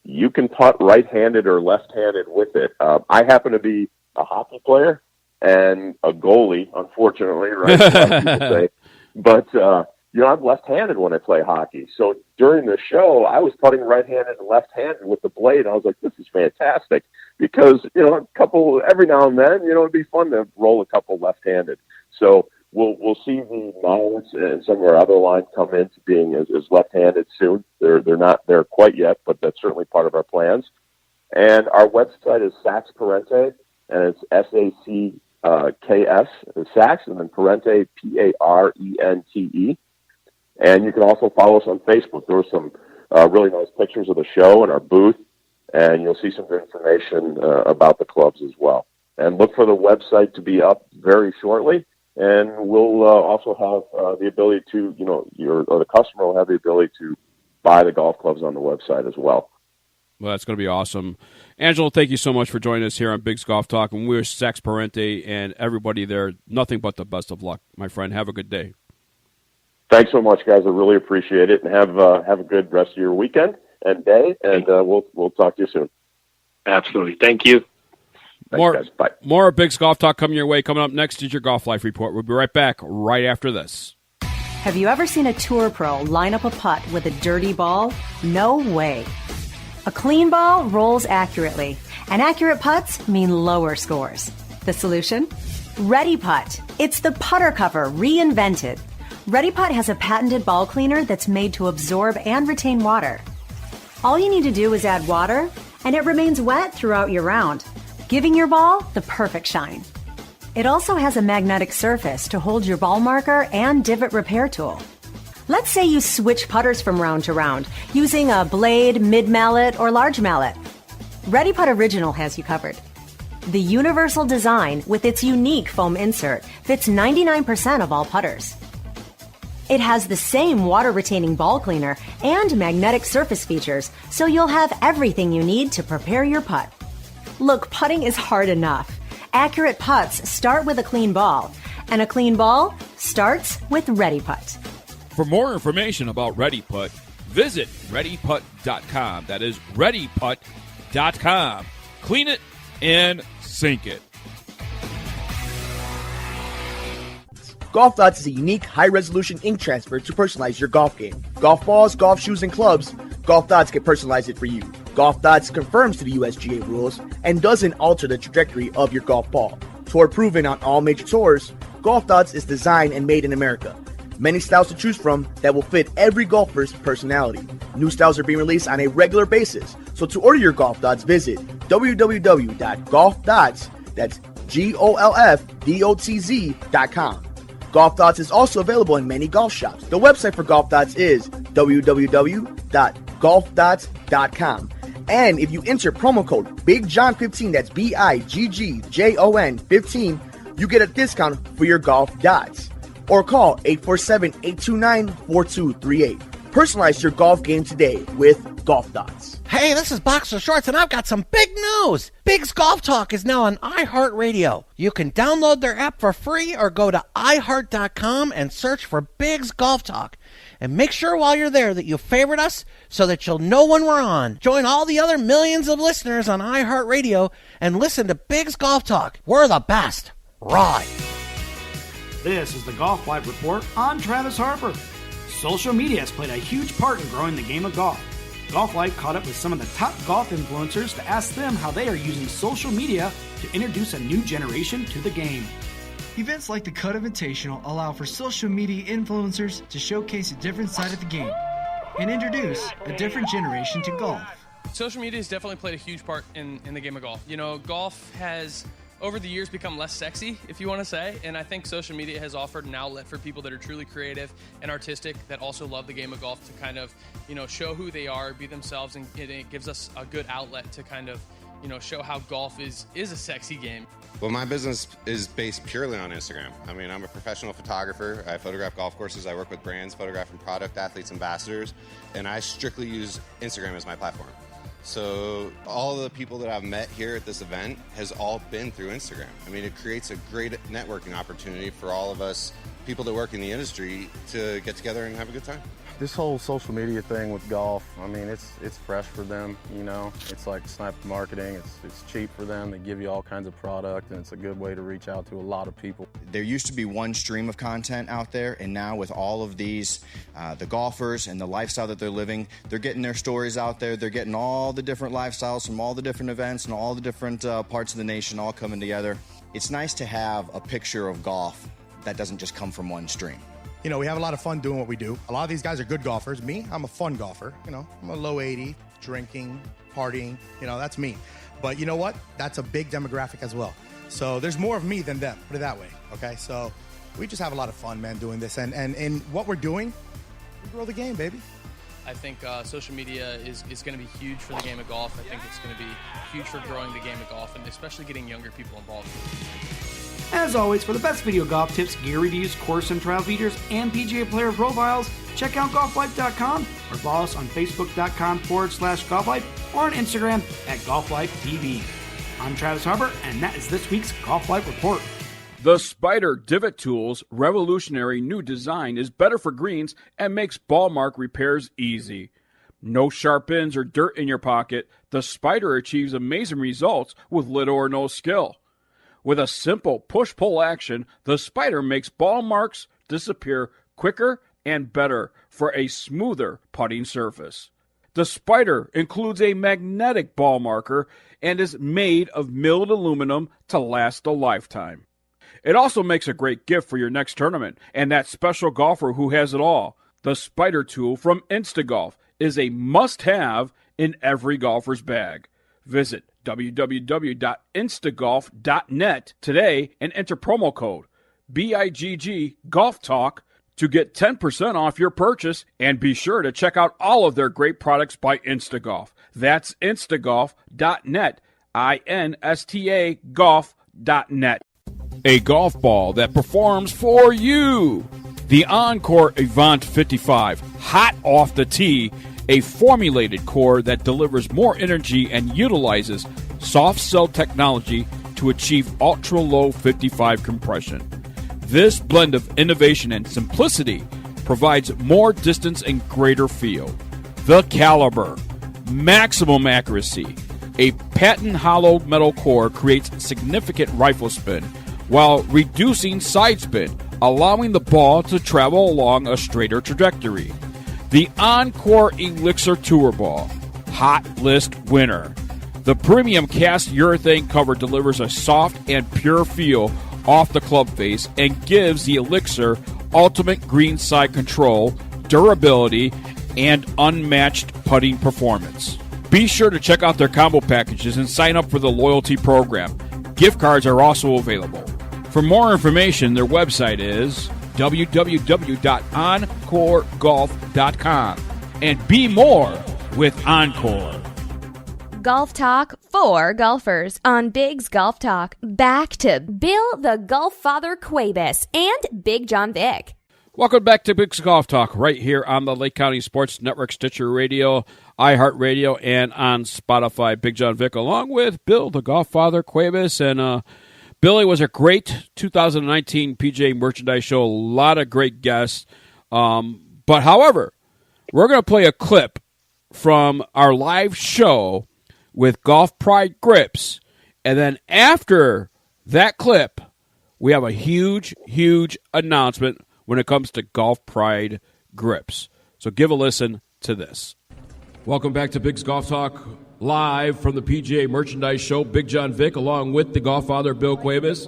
you can putt right-handed or left-handed with it. I happen to be a hockey player and a goalie, unfortunately, right? People say. But, I'm left-handed when I play hockey. So during the show, I was putting right-handed and left-handed with the blade. I was like, this is fantastic because, a couple, every now and then, it'd be fun to roll a couple left-handed. So we'll see the Mallets and some of our other lines come into being as left-handed soon. They're not there quite yet, but that's certainly part of our plans. And our website is Sachs Parente, and it's SACKS, Sachs, and then Parente, PARENTE. And you can also follow us on Facebook. There were some really nice pictures of the show and our booth, and you'll see some good information about the clubs as well. And look for the website to be up very shortly. and we'll also have the ability to, the customer will have the ability to buy the golf clubs on the website as well. Well, that's going to be awesome. Angelo, thank you so much for joining us here on Bigg's Golf Talk, and we wish Sax Parente and everybody there nothing but the best of luck, my friend. Have a good day. Thanks so much, guys. I really appreciate it, and have a good rest of your weekend and day, and we'll talk to you soon. Absolutely. Thank you. Thanks, guys. Bye. More Bigg's Golf Talk coming your way. Coming up next is your Golf Life Report. We'll be right back right after this. Have you ever seen a tour pro line up a putt with a dirty ball? No way. A clean ball rolls accurately, and accurate putts mean lower scores. The solution? Ready Putt. It's the putter cover reinvented. Ready Putt has a patented ball cleaner that's made to absorb and retain water. All you need to do is add water, and it remains wet throughout your round, giving your ball the perfect shine. It also has a magnetic surface to hold your ball marker and divot repair tool. Let's say you switch putters from round to round using a blade, mid-mallet, or large mallet. Ready Putt Original has you covered. The universal design with its unique foam insert fits 99% of all putters. It has the same water-retaining ball cleaner and magnetic surface features, so you'll have everything you need to prepare your putt. Look, putting is hard enough. Accurate putts start with a clean ball, and a clean ball starts with Ready Putt. For more information about Ready Putt, visit ReadyPutt.com. That is ReadyPutt.com. Clean it and sink it. Golf Dots is a unique, high-resolution ink transfer to personalize your golf game. Golf balls, golf shoes, and clubs, Golf Dots can personalize it for you. Golf Dots conforms to the USGA rules and doesn't alter the trajectory of your golf ball. Tour proven on all major tours, Golf Dots is designed and made in America. Many styles to choose from that will fit every golfer's personality. New styles are being released on a regular basis, so to order your Golf Dots, visit www.golfdots, that's GOLFDOTZ.com. Golf Dots is also available in many golf shops. The website for Golf Dots is www.golfdots.com. And if you enter promo code BiggJohn15, that's BiGGJON15, you get a discount for your Golf Dots. Or call 847-829-4238. Personalize your golf game today with Golf Dots. Hey, this is Boxer Shorts, and I've got some big news. Bigg's Golf Talk is now on iHeartRadio. You can download their app for free or go to iHeart.com and search for Bigg's Golf Talk. And make sure while you're there that you favorite us so that you'll know when we're on. Join all the other millions of listeners on iHeartRadio and listen to Bigg's Golf Talk. We're the best. Right. This is the Golf Life Report on Travis Harper. Social media has played a huge part in growing the game of golf. Golf Life caught up with some of the top golf influencers to ask them how they are using social media to introduce a new generation to the game. Events like the Cut Invitational allow for social media influencers to showcase a different side of the game and introduce a different generation to golf. Social media has definitely played a huge part in the game of golf. You know, golf has over the years become less sexy, if you want to say, and I think social media has offered an outlet for people that are truly creative and artistic that also love the game of golf to kind of, you know, show who they are, be themselves, and it gives us a good outlet to kind of, you know, show how golf is a sexy game. Well, my business is based purely on Instagram. I mean, I'm a professional photographer. I photograph golf courses. I work with brands, photographing product, athletes, ambassadors, and I strictly use Instagram as my platform. So all the people that I've met here at this event has all been through Instagram. I mean, it creates a great networking opportunity for all of us people that work in the industry to get together and have a good time. This whole social media thing with golf, I mean, it's fresh for them, you know. It's like sniper marketing. It's cheap for them. They give you all kinds of product, and it's a good way to reach out to a lot of people. There used to be one stream of content out there, and now with all of these, the golfers and the lifestyle that they're living, they're getting their stories out there. They're getting all the different lifestyles from all the different events and all the different parts of the nation all coming together. It's nice to have a picture of golf that doesn't just come from one stream. You know, we have a lot of fun doing what we do. A lot of these guys are good golfers. Me, I'm a fun golfer. You know, I'm a low 80, drinking, partying. You know, that's me. But you know what? That's a big demographic as well. So there's more of me than them, put it that way, okay? So we just have a lot of fun, man, doing this. And in what we're doing, we grow the game, baby. I think social media is going to be huge for the game of golf. I think it's going to be huge for growing the game of golf and especially getting younger people involved. As always, for the best video golf tips, gear reviews, course and trial features, and PGA player profiles, check out golflife.com or follow us on facebook.com/golflife or on Instagram at golflifetv. I'm Travis Harper, and that is this week's Golf Life Report. The Spider Divot Tool's revolutionary new design is better for greens and makes ball mark repairs easy. No sharp ends or dirt in your pocket, the Spider achieves amazing results with little or no skill. With a simple push-pull action, the Spider makes ball marks disappear quicker and better for a smoother putting surface. The Spider includes a magnetic ball marker and is made of milled aluminum to last a lifetime. It also makes a great gift for your next tournament and that special golfer who has it all. The Spider tool from Instagolf is a must-have in every golfer's bag. Visit www.instagolf.net today and enter promo code BIGG Golf Talk to get 10% off your purchase, and be sure to check out all of their great products by Instagolf. That's instagolf.net, INSTA golf.net. A golf ball that performs for you. The Encore Avant 55, hot off the tee, a formulated core that delivers more energy and utilizes soft cell technology to achieve ultra-low 55 compression. This blend of innovation and simplicity provides more distance and greater feel. The Caliber, maximum accuracy. A patent hollow metal core creates significant rifle spin while reducing side spin, allowing the ball to travel along a straighter trajectory. The Encore Elixir Tour Ball, hot list winner. The premium cast urethane cover delivers a soft and pure feel off the club face and gives the Elixir ultimate greenside control, durability, and unmatched putting performance. Be sure to check out their combo packages and sign up for the loyalty program. Gift cards are also available. For more information, their website is www.encoregolf.com. And be more with Encore. Golf talk for golfers on Bigg's Golf Talk. Back to Bill the Golf Father Cuebas and Big John Vick. Welcome back to Bigg's Golf Talk right here on the Lake County Sports Network, Stitcher Radio, iHeartRadio, and on Spotify. Big John Vick along with Bill the Golf Father Cuebas. And Billy was a great 2019 PGA Merchandise Show. A lot of great guests. But however, we're going to play a clip from our live show with Golf Pride Grips. And then after that clip, we have a huge, huge announcement when it comes to Golf Pride Grips. So give a listen to this. Welcome back to Bigg's Golf Talk, live from the PGA Merchandise Show. Big John Vick, along with the Golf Father, Bill Cuebas.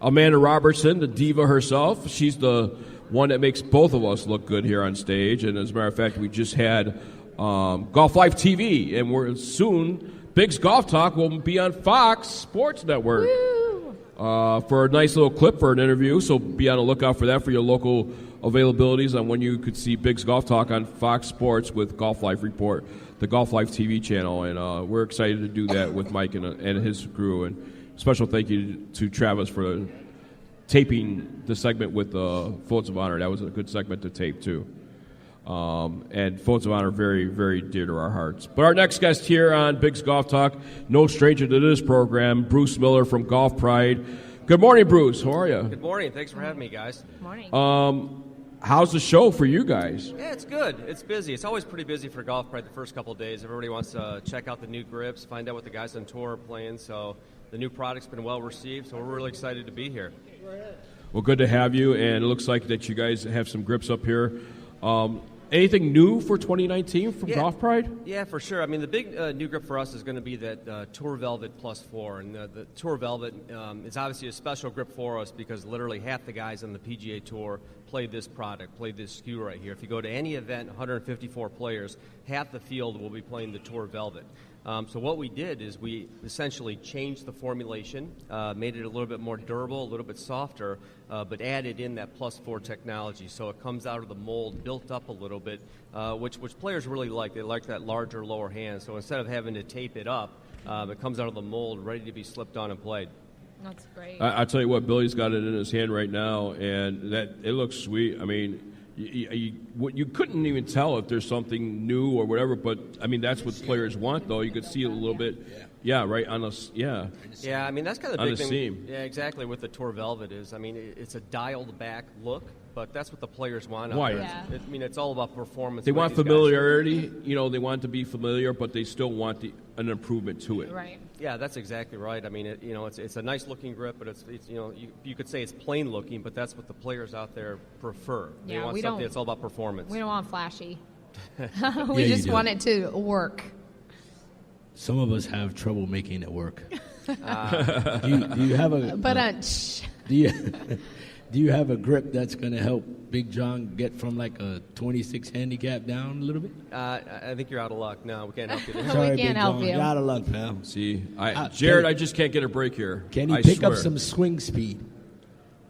Amanda Robertson, the diva herself. She's the one that makes both of us look good here on stage. And as a matter of fact, we just had Golf Life TV, and we're soon, Bigg's Golf Talk will be on Fox Sports Network for a nice little clip for an interview. So be on the lookout for that for your local availabilities on when you could see Bigg's Golf Talk on Fox Sports with Golf Life Report, the Golf Life TV channel. And we're excited to do that with Mike and his crew. And special thank you to Travis for taping the segment with Photos of Honor. That was a good segment to tape, too. And Photos of Honor, very, very dear to our hearts. But our next guest here on Bigg's Golf Talk, no stranger to this program, Bruce Miller from Golf Pride. Good morning, Bruce. How are you? Good morning. Thanks for having me, guys. Good morning. How's the show for you guys? Yeah, it's good. It's busy. It's always pretty busy for Golf Pride the first couple of days. Everybody wants to check out the new grips, find out what the guys on tour are playing. So the new product's been well received, so we're really excited to be here. Well, good to have you, and it looks like that you guys have some grips up here. Anything new for 2019 from Golf Pride? Yeah, for sure. I mean, the big new grip for us is going to be that Tour Velvet Plus 4. And the Tour Velvet is obviously a special grip for us because literally half the guys on the PGA Tour play this product, play this SKU right here. If you go to any event, 154 players, half the field will be playing the Tour Velvet. So what we did is we essentially changed the formulation, made it a little bit more durable, a little bit softer, but added in that Plus 4 technology. So it comes out of the mold, built up a little bit, which players really like. They like that larger lower hand. So instead of having to tape it up, it comes out of the mold, ready to be slipped on and played. That's great. I'll tell you what, Billy's got it in his hand right now, and that it looks sweet. I mean, you couldn't even tell if there's something new or whatever, but, I mean, that's what players want, though. You could see it a little bit. Yeah, right, on us, yeah. Yeah, I mean, that's kind of the on big the thing. seam. Yeah, exactly, with the Tour Velvet is. I mean, it's a dialed-back look, but that's what the players want out Why? there. Yeah. I mean, it's all about performance. They with want these guys. familiarity. You know, they want to be familiar, but they still want an improvement to it. Right. Yeah, that's exactly right. I mean, it's a nice-looking grip, but it's you could say it's plain-looking, but that's what the players out there prefer. They Yeah, want we something don't- that's all about performance. We don't want flashy. Yeah, We you just do. want it to work. Some of us have trouble making it work. Do you have a? Do you have a grip that's going to help Big John get from like a 26 handicap down a little bit? I think you're out of luck. No, we can't help you there. Sorry, can't Big help John. you. You're out of luck, pal. See, Jared, can- I just can't get a break here. Can he I pick swear. up some swing speed?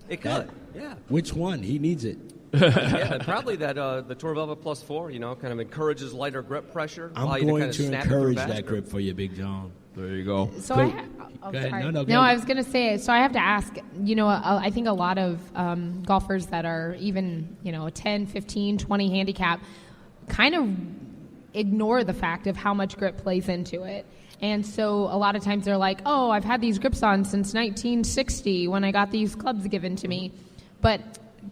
It could, yeah. Which one? He needs it. Yeah, probably that the Tour Velvet Plus 4, kind of encourages lighter grip pressure. I'm allow you going kind of to snap it through encourage fast that grip for you, Big John. There you go. So Go- I Go ahead. sorry. No, No, I I was going to say, so I have to ask, I think a lot of golfers that are even, 10, 15, 20 handicap kind of ignore the fact of how much grip plays into it. And so a lot of times they're like, oh, I've had these grips on since 1960 when I got these clubs given to me. But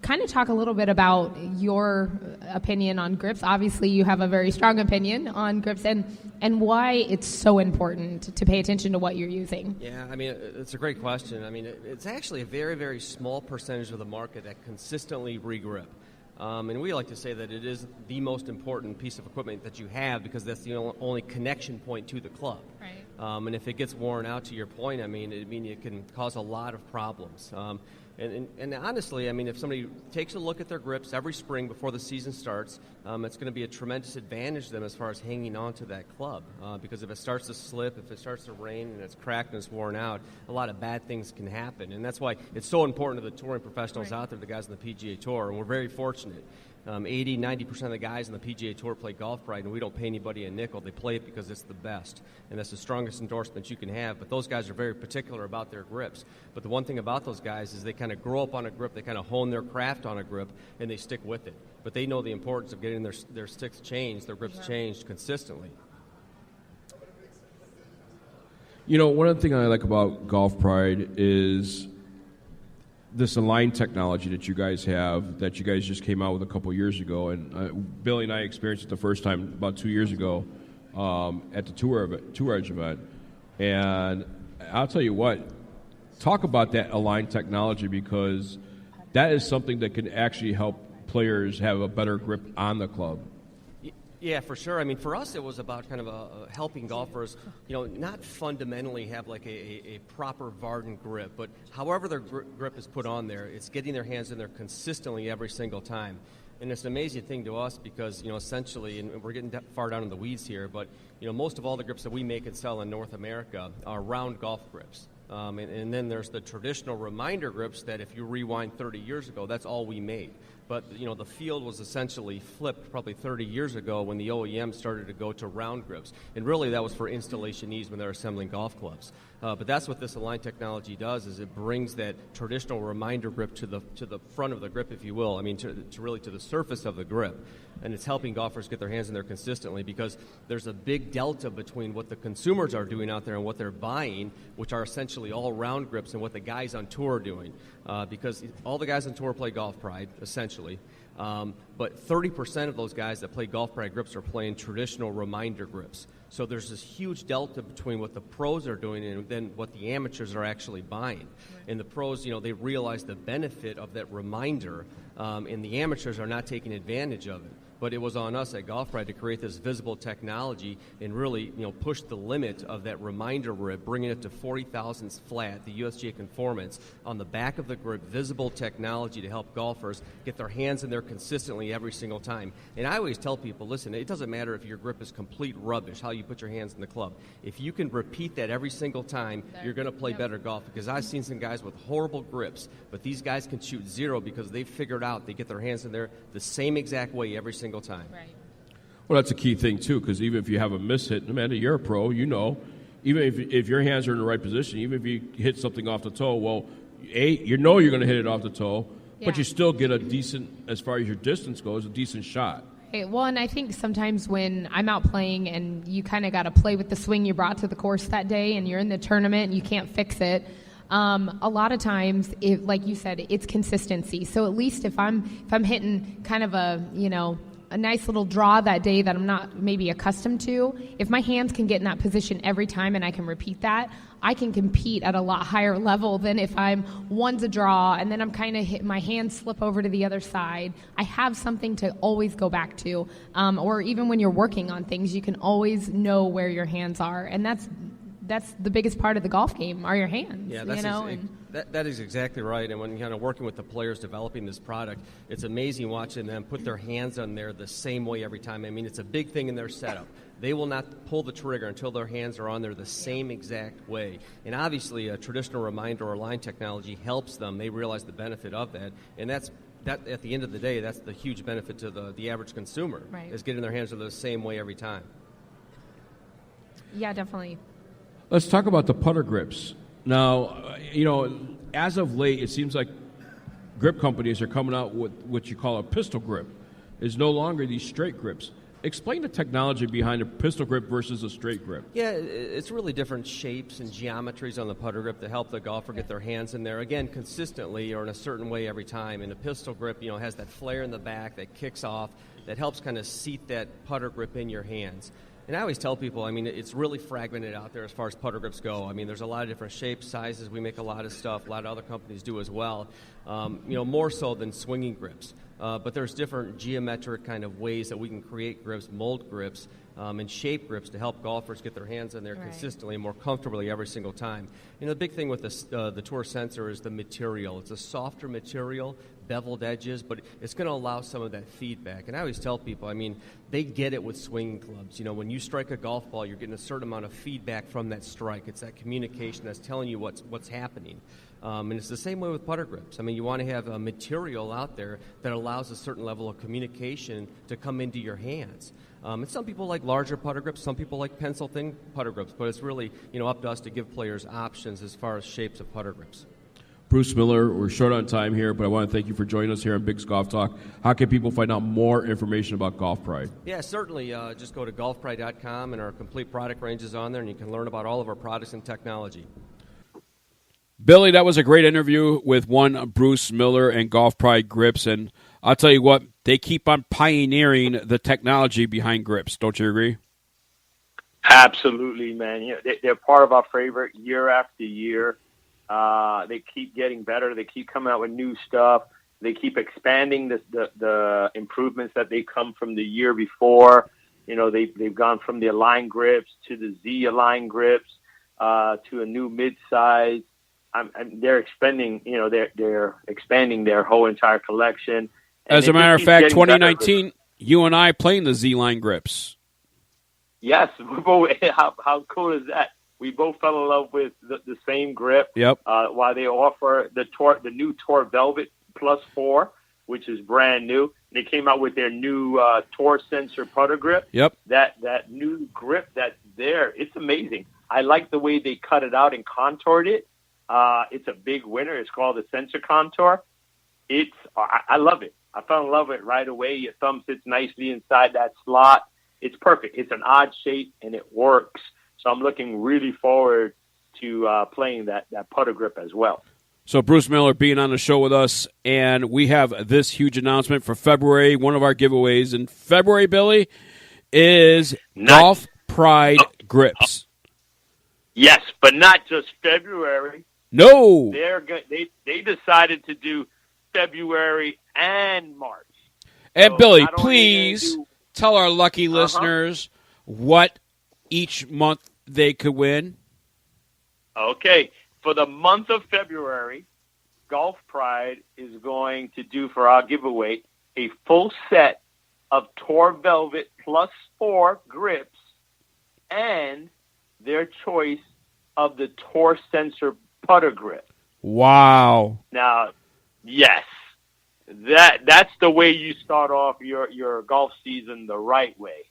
kind of talk a little bit about your opinion on grips. Obviously, you have a very strong opinion on grips and why it's so important to pay attention to what you're using. Yeah, I mean, it's a great question. I mean, it's actually a very, very small percentage of the market that consistently regrip. And we like to say that it is the most important piece of equipment that you have because that's the only connection point to the club. Right. And if it gets worn out, to your point, it can cause a lot of problems. And honestly, I mean, if somebody takes a look at their grips every spring before the season starts, it's going to be a tremendous advantage to them as far as hanging on to that club. Because if it starts to slip, if it starts to rain and it's cracked and it's worn out, a lot of bad things can happen. And that's why it's so important to the touring professionals out there, the guys on the PGA Tour. And we're very fortunate. 80, 90% of the guys on the PGA Tour play Golf Pride, and we don't pay anybody a nickel. They play it because it's the best, and that's the strongest endorsement you can have. But those guys are very particular about their grips. But the one thing about those guys is they kind of grow up on a grip, they kind of hone their craft on a grip, and they stick with it. But they know the importance of getting their sticks changed, their grips changed consistently. One of the things I like about Golf Pride is this Align technology that you guys have, that you guys just came out with a couple years ago, and Billy and I experienced it the first time about 2 years ago at the Tour Edge event. And I'll tell you what, talk about that Align technology, because that is something that can actually help players have a better grip on the club. Yeah, for sure. I mean, for us, it was about kind of helping golfers, not fundamentally have like a proper Varden grip, but however their grip is put on there, it's getting their hands in there consistently every single time. And it's an amazing thing to us because, essentially, and we're getting far down in the weeds here, but, most of all the grips that we make and sell in North America are round golf grips. And then there's the traditional reminder grips that if you rewind 30 years ago, that's all we made. But, the field was essentially flipped probably 30 years ago when the OEM started to go to round grips. And really that was for installation needs when they're assembling golf clubs. But that's what this Align technology does, is it brings that traditional reminder grip to the front of the grip, if you will. I mean, to really to the surface of the grip. And it's helping golfers get their hands in there consistently because there's a big delta between what the consumers are doing out there and what they're buying, which are essentially all round grips, and what the guys on tour are doing. Because all the guys on tour play Golf Pride, essentially. But 30% of those guys that play Golf Pride grips are playing traditional reminder grips. So there's this huge delta between what the pros are doing and then what the amateurs are actually buying. Right. And the pros, they realize the benefit of that reminder, and the amateurs are not taking advantage of it. But it was on us at Golf Pride to create this visible technology and really, push the limit of that reminder grip, bringing it to 40 thousandths flat, the USGA conformance, on the back of the grip, visible technology to help golfers get their hands in there consistently every single time. And I always tell people, listen, it doesn't matter if your grip is complete rubbish, how you put your hands in the club. If you can repeat that every single time, you're going to play better golf. Because I've seen some guys with horrible grips, but these guys can shoot zero because they've figured out they get their hands in there the same exact way every single time. Right. Well, that's a key thing, too, because even if you have a miss hit, Amanda, you're a pro, even if your hands are in the right position, even if you hit something off the toe, well, you're going to hit it off the toe, but you still get a decent, as far as your distance goes, a decent shot. Well, and I think sometimes when I'm out playing and you kind of got to play with the swing you brought to the course that day and you're in the tournament and you can't fix it, a lot of times, like you said, it's consistency. So at least if I'm hitting kind of a nice little draw that day that I'm not maybe accustomed to, if my hands can get in that position every time and I can repeat that, I can compete at a lot higher level than if one's a draw and then I'm kind of my hands slip over to the other side. I have something to always go back to, or even when you're working on things, you can always know where your hands are, and that's the biggest part of the golf game are your hands. Yeah, that is exactly right. And when you're kind of working with the players developing this product, it's amazing watching them put their hands on there the same way every time. I mean, it's a big thing in their setup. They will not pull the trigger until their hands are on there the same exact way. And obviously, a traditional reminder or line technology helps them. They realize the benefit of that. And that at the end of the day, that's the huge benefit to the average consumer, is getting their hands on the same way every time. Yeah, definitely. Let's talk about the putter grips. Now, as of late, it seems like grip companies are coming out with what you call a pistol grip. It's no longer these straight grips. Explain the technology behind a pistol grip versus a straight grip. Yeah, it's really different shapes and geometries on the putter grip to help the golfer get their hands in there, again, consistently or in a certain way every time. And a pistol grip, has that flare in the back that kicks off, that helps kind of seat that putter grip in your hands. And I always tell people, it's really fragmented out there as far as putter grips go. There's a lot of different shapes, sizes. We make a lot of stuff. A lot of other companies do as well, more so than swinging grips. But there's different geometric kind of ways that we can create grips, mold grips, and shape grips to help golfers get their hands in there consistently and more comfortably every single time. The big thing with the Tour Sensor is the material. It's a softer material, beveled edges, but it's going to allow some of that feedback. And I always tell people, they get it with swinging clubs. When you strike a golf ball, you're getting a certain amount of feedback from that strike. It's that communication that's telling you what's happening. And it's the same way with putter grips. You want to have a material out there that allows a certain level of communication to come into your hands. And some people like larger putter grips, some people like pencil-thin putter grips, but it's really up to us to give players options as far as shapes of putter grips. Bruce Miller, we're short on time here, but I want to thank you for joining us here on Bigg's Golf Talk. How can people find out more information about Golf Pride? Yeah, certainly. Just go to golfpride.com, and our complete product range is on there, and you can learn about all of our products and technology. Billy, that was a great interview with one Bruce Miller and Golf Pride Grips, and I'll tell you what, they keep on pioneering the technology behind grips. Don't you agree? Absolutely, man. They're part of our favorite year after year. They keep getting better. They keep coming out with new stuff. They keep expanding the improvements that they come from the year before. They've gone from the Align grips to the Z Align grips to a new mid-size. They're expanding. They're expanding their whole entire collection. As a matter of fact, 2019, you and I playing the Z Line grips. Yes, how cool is that? We both fell in love with the same grip. Yep. While they offer the new Tour Velvet Plus 4, which is brand new. They came out with their new Tour Sensor putter grip. Yep. That new grip that's there, it's amazing. I like the way they cut it out and contoured it. It's a big winner. It's called the Sensor Contour. I love it. I fell in love with it right away. Your thumb sits nicely inside that slot. It's perfect. It's an odd shape, and it works. So I'm looking really forward to playing that putter grip as well. So Bruce Miller being on the show with us, and we have this huge announcement for February. One of our giveaways in February, Billy, is Golf Pride grips. Yes, but not just February. No. They decided to do February and March. And so Billy, please tell our lucky listeners what each month they could win. Okay. For the month of February, Golf Pride is going to do for our giveaway a full set of Tour Velvet Plus 4 grips and their choice of the Tour Sensor putter grip. Wow. Now, yes, that's the way you start off your golf season the right way.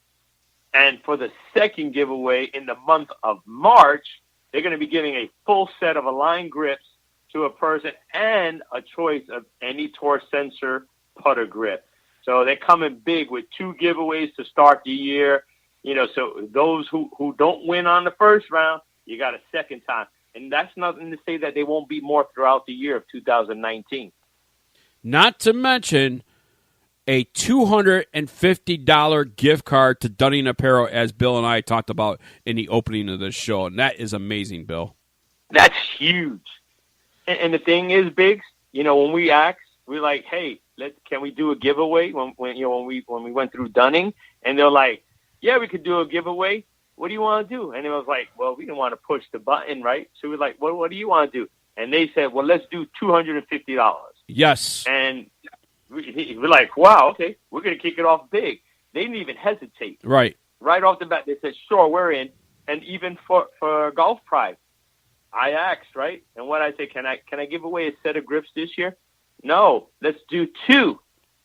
And for the second giveaway in the month of March, they're going to be giving a full set of Align grips to a person and a choice of any Tour Sensor putter grip. So they're coming big with 2 giveaways to start the year. You know, so those who don't win on the first round, you got a second time. And that's nothing to say that they won't be more throughout the year of 2019. Not to mention a $250 gift card to Dunning Apparel, as Bill and I talked about in the opening of this show. And that is amazing, Bill. That's huge. And the thing is, Biggs, you know, when we asked, we're like, hey, can we do a giveaway when we went through Dunning? And they're like, yeah, we could do a giveaway. What do you want to do? And it was like, well, we didn't want to push the button, right? So we're like, well, what do you want to do? And they said, well, let's do $250. Yes. And we're like, wow, okay, we're going to kick it off big. They didn't even hesitate. Right. Right off the bat, they said, sure, we're in. And even for Golf Pride, I asked, right? And what I say, can I give away a set of grips this year? No, let's do 2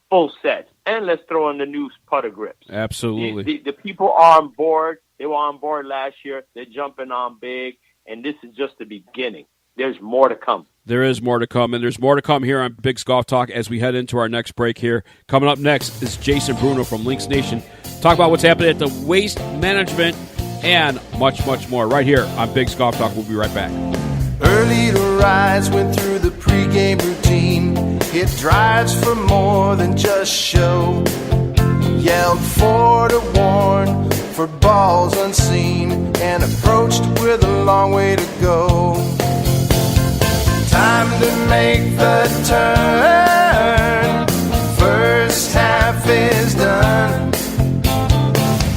full sets. And let's throw in the new putter grips. Absolutely. The people are on board. They were on board last year. They're jumping on big. And this is just the beginning. There's more to come. There is more to come, and there's more to come here on Bigg's Golf Talk as we head into our next break here. Coming up next is Jason Bruno from Links Nation. Talk about what's happening at the Waste Management and much, much more right here on Bigg's Golf Talk. We'll be right back. Early to rise, went through the pregame routine. Hit drives for more than just show. Yelled 4 to warn for balls unseen and approached with a long way to go. Time to make the turn. First half is done.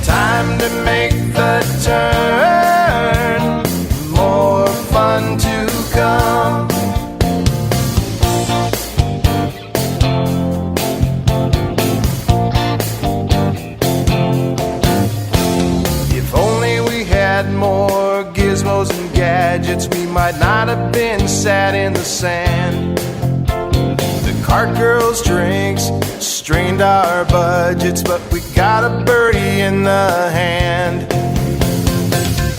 Time to make the turn. More fun to come. If only we had more gizmos and gadgets, we might not have been sat in the sand. The cart girls' drinks strained our budgets, but we got a birdie in the hand.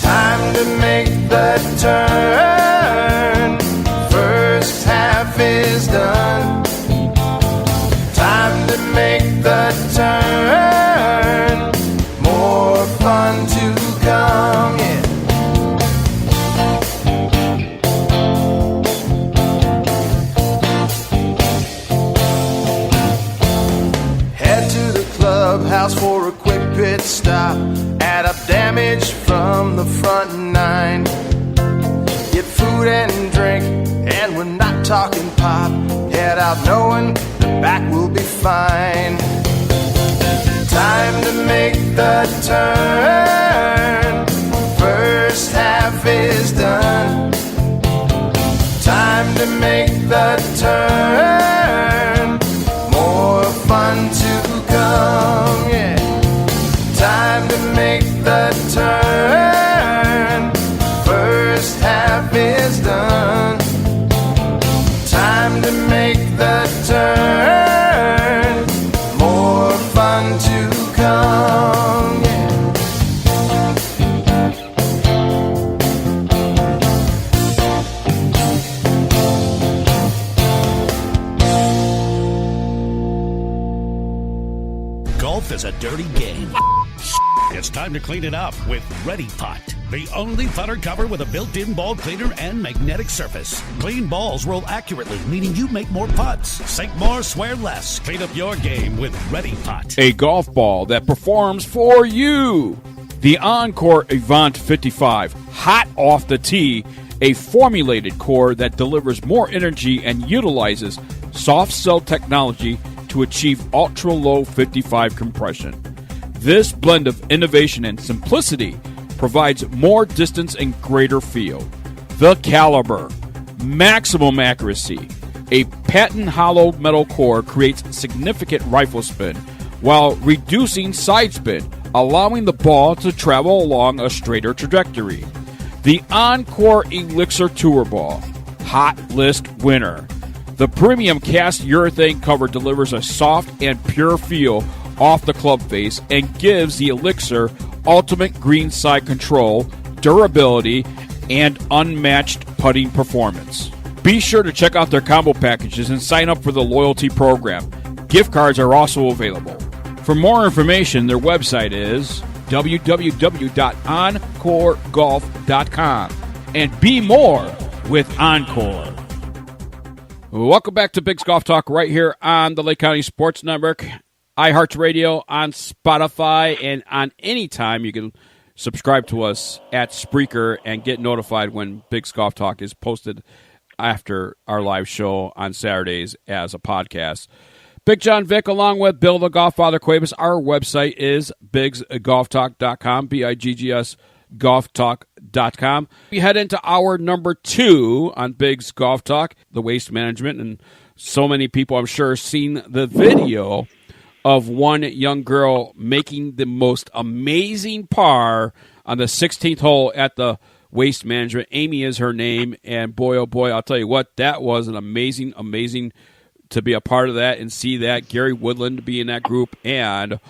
Time to make the turn. First half is done. Time to make the turn. More fun to come, yeah. Clubhouse for a quick pit stop. Add up damage from the front 9. Get food and drink, and we're not talking pop. Head out knowing the back will be fine. Time to make the turn. First half is done. Time to make the turn. More fun to come, yeah. Time to make the turn. First half is done. Time to make the turn. More fun to come, yeah. Golf is a dirty game. It's time to clean it up with Ready Pot, the only putter cover with a built-in ball cleaner and magnetic surface. Clean balls roll accurately, meaning you make more putts. Sink more, swear less. Clean up your game with Ready Pot. A golf ball that performs for you. The Encore Avant 55, hot off the tee, a formulated core that delivers more energy and utilizes soft cell technology to achieve ultra-low 55 compression. This blend of innovation and simplicity provides more distance and greater feel. The caliber, maximum accuracy. A patent hollow metal core creates significant rifle spin while reducing side spin, allowing the ball to travel along a straighter trajectory. The Encore Elixir Tour Ball, hot list winner. The premium cast urethane cover delivers a soft and pure feel off the club face and gives the Elixir ultimate greenside control, durability, and unmatched putting performance. Be sure to check out their combo packages and sign up for the loyalty program. Gift cards are also available. For more information, their website is www.encoregolf.com. And be more with Encore. Welcome back to Bigg's Golf Talk right here on the Lake County Sports Network, iHeartRadio, on Spotify, and on any time you can subscribe to us at Spreaker and get notified when Bigg's Golf Talk is posted after our live show on Saturdays as a podcast. Big John Vick along with Bill the Golffather Cuebas. Our website is biggsgolftalk.com, BIGGS golftalk.com. We head into hour number 2 on Bigg's Golf Talk, the waste management, and so many people I'm sure seen the video of one young girl making the most amazing par on the 16th hole at the waste management. Amy is her name, and boy, oh boy, I'll tell you what, that was an amazing to be a part of that and see that. Gary Woodland to be in that group, and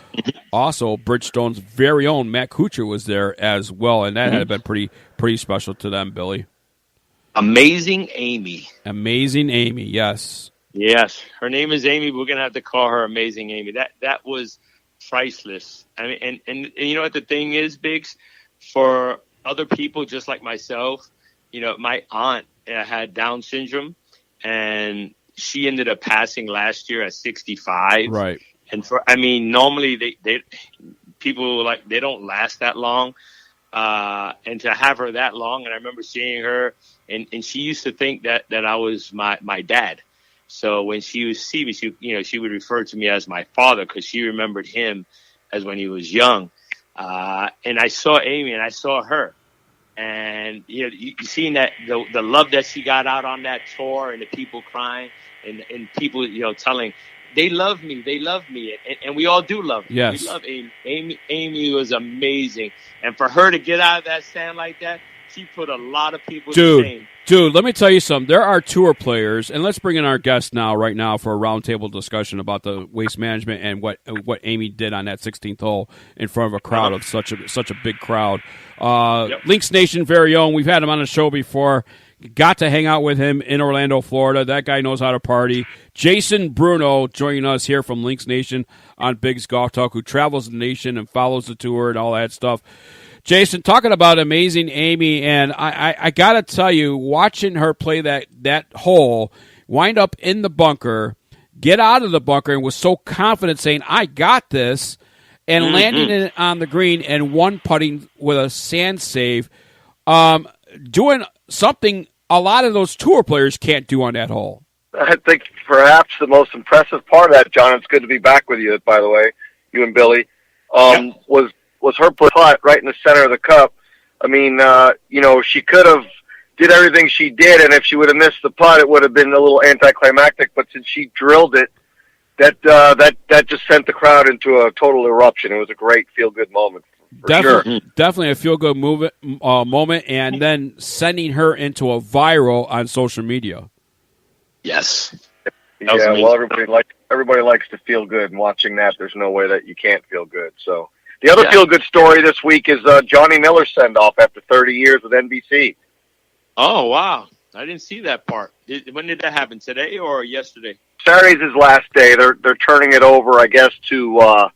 also Bridgestone's very own Matt Kuchar was there as well, and that had been pretty special to them, Billy. Amazing Amy. Amazing Amy, yes. Yes, her name is Amy. We're gonna have to call her Amazing Amy. That was priceless. I mean, and you know what the thing is, Biggs, for other people just like myself. You know, my aunt had Down syndrome, and she ended up passing last year at 65. Right. And normally they people like they don't last that long. And to have her that long, and I remember seeing her, and she used to think that I was my dad. So when she would see me, she would refer to me as my father because she remembered him as when he was young. And I saw Amy and I saw her. And you seeing that the love that she got out on that tour, and the people crying, and people telling they love me, and we all do love her. Yes. We love Amy. Amy was amazing, and for her to get out of that sand like that, she put a lot of people to shame. Dude, let me tell you something. There are tour players, and let's bring in our guest right now for a roundtable discussion about the waste management and what Amy did on that 16th hole in front of a crowd of such a big crowd. Lynx Nation very own. We've had him on the show before. Got to hang out with him in Orlando, Florida. That guy knows how to party. Jason Bruno joining us here from Lynx Nation on Bigg's Golf Talk, who travels the nation and follows the tour and all that stuff. Jason, talking about Amazing Amy, and I got to tell you, watching her play that hole, wind up in the bunker, get out of the bunker, and was so confident saying, I got this, and landing it on the green and one putting with a sand save, doing something a lot of those tour players can't do on that hole. I think perhaps the most impressive part of that, John, it's good to be back with you, by the way, you and Billy, was her putt right in the center of the cup. I mean, she could have did everything she did, and if she would have missed the putt, it would have been a little anticlimactic. But since she drilled it, that just sent the crowd into a total eruption. It was a great feel-good moment. Definitely a feel-good moment, and then sending her into a viral on social media. Yes. Yeah, well, everybody likes to feel good, and watching that, there's no way that you can't feel good. So the other feel-good story this week is Johnny Miller's send-off after 30 years with NBC. Oh, wow. I didn't see that part. When did that happen, today or yesterday? Saturday's his last day. They're turning it over, I guess, to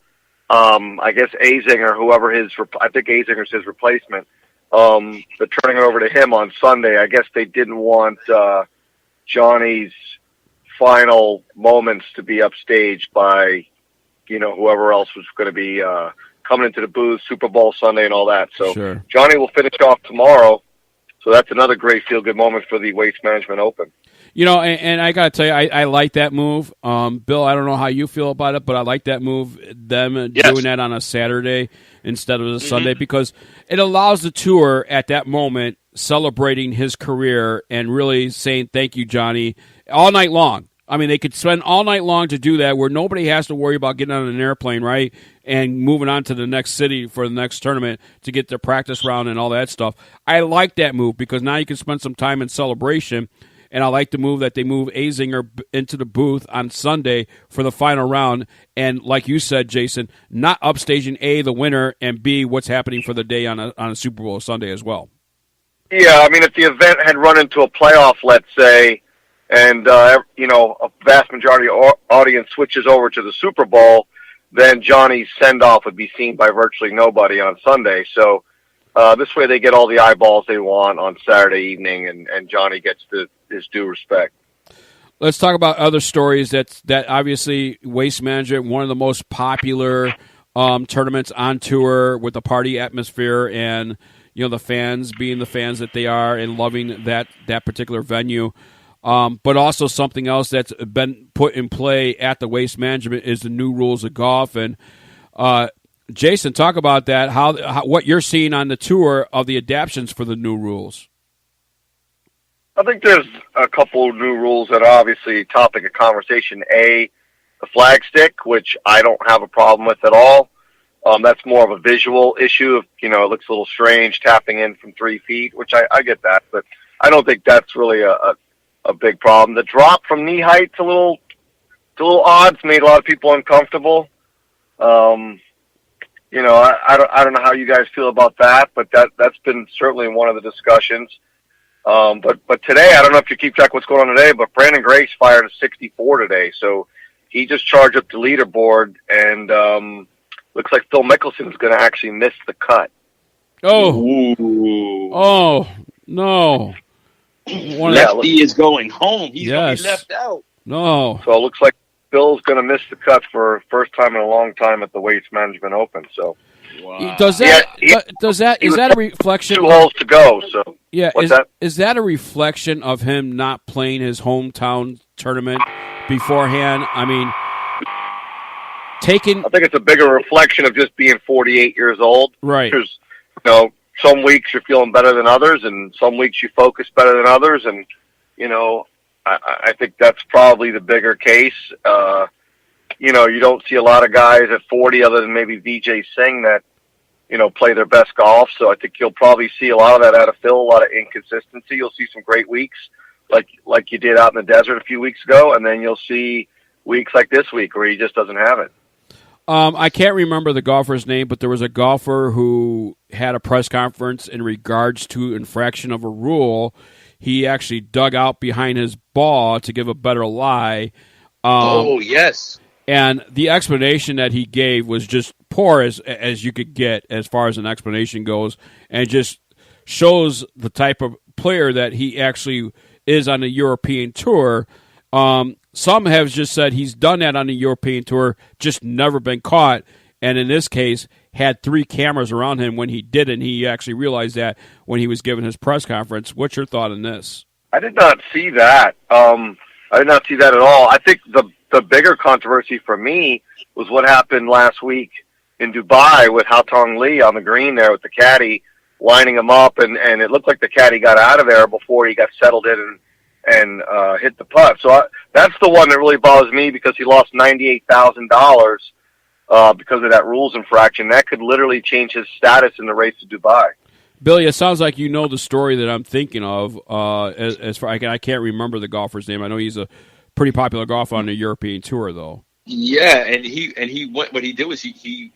Azinger, whoever I think Azinger's his replacement. They're turning it over to him on Sunday. I guess they didn't want Johnny's final moments to be upstaged by, whoever else was going to be coming into the booth, Super Bowl Sunday and all that. So sure. Johnny will finish off tomorrow. So that's another great feel-good moment for the Waste Management Open. And I got to tell you, I like that move. Bill, I don't know how you feel about it, but I like that move, them doing that on a Saturday instead of a Sunday, because it allows the tour at that moment celebrating his career and really saying thank you, Johnny, all night long. I mean, they could spend all night long to do that where nobody has to worry about getting on an airplane, right, and moving on to the next city for the next tournament to get their practice round and all that stuff. I like that move because now you can spend some time in celebration. And I like the move that they move Azinger into the booth on Sunday for the final round. And like you said, Jason, not upstaging A, the winner, and B, what's happening for the day on a Super Bowl Sunday as well. Yeah, I mean, if the event had run into a playoff, let's say, and, you know, a vast majority of audience switches over to the Super Bowl, then Johnny's send-off would be seen by virtually nobody on Sunday. So this way they get all the eyeballs they want on Saturday evening, and Johnny gets his due respect. Let's talk about other stories that obviously Waste Management, one of the most popular tournaments on tour with the party atmosphere and, you know, the fans being the fans that they are and loving that particular venue. But also something else that's been put in play at the Waste Management is the new rules of golf. And Jason, talk about that, how what you're seeing on the tour of the adaptions for the new rules. I think there's a couple new rules that are obviously a topic of conversation. A, the flag stick, which I don't have a problem with at all. That's more of a visual issue. You know, it looks a little strange tapping in from 3 feet, which I get that, but I don't think that's really a big problem. The drop from knee height's a little odd. It's made a lot of people uncomfortable. You know, I don't know how you guys feel about that, but that's been certainly one of the discussions. But today, I don't know if you keep track of what's going on today, but Brandon Grace fired a 64 today, so he just charged up the leaderboard, and looks like Phil Mickelson's going to actually miss the cut. Oh, no. Lefty is going home. He's going to be left out. No. So it looks like Phil's going to miss the cut for first time in a long time at the Waste Management Open. So, is that a reflection? 2 holes to go. So, yeah, what's is that a reflection of him not playing his hometown tournament beforehand? I mean, I think it's a bigger reflection of just being 48 years old. Right. Because, you know, some weeks you're feeling better than others, and some weeks you focus better than others, and, you know, I think that's probably the bigger case. You know, you don't see a lot of guys at 40 other than maybe Vijay Singh that, you know, play their best golf. So I think you'll probably see a lot of that out of Phil, a lot of inconsistency. You'll see some great weeks like you did out in the desert a few weeks ago, and then you'll see weeks like this week where he just doesn't have it. I can't remember the golfer's name, but there was a golfer who had a press conference in regards to infraction of a rule. He actually dug out behind his ball to give a better lie. Yes. And the explanation that he gave was just poor as you could get as far as an explanation goes, and just shows the type of player that he actually is on the European tour. Some have just said he's done that on the European tour, just never been caught, and in this case had 3 cameras around him when he did it, and he actually realized that when he was giving his press conference. What's your thought on this? I did not see that. I did not see that at all. I think the bigger controversy for me was what happened last week in Dubai with Haotong Li on the green there with the caddy lining him up, and it looked like the caddy got out of there before he got settled in and hit the putt. So that's the one that really bothers me, because he lost $98,000 because of that rules infraction. That could literally change his status in the race to Dubai. Billy, it sounds like you know the story that I'm thinking of. As far I can't remember the golfer's name. I know he's a pretty popular golfer on the European tour, though. Yeah, and he what he did was he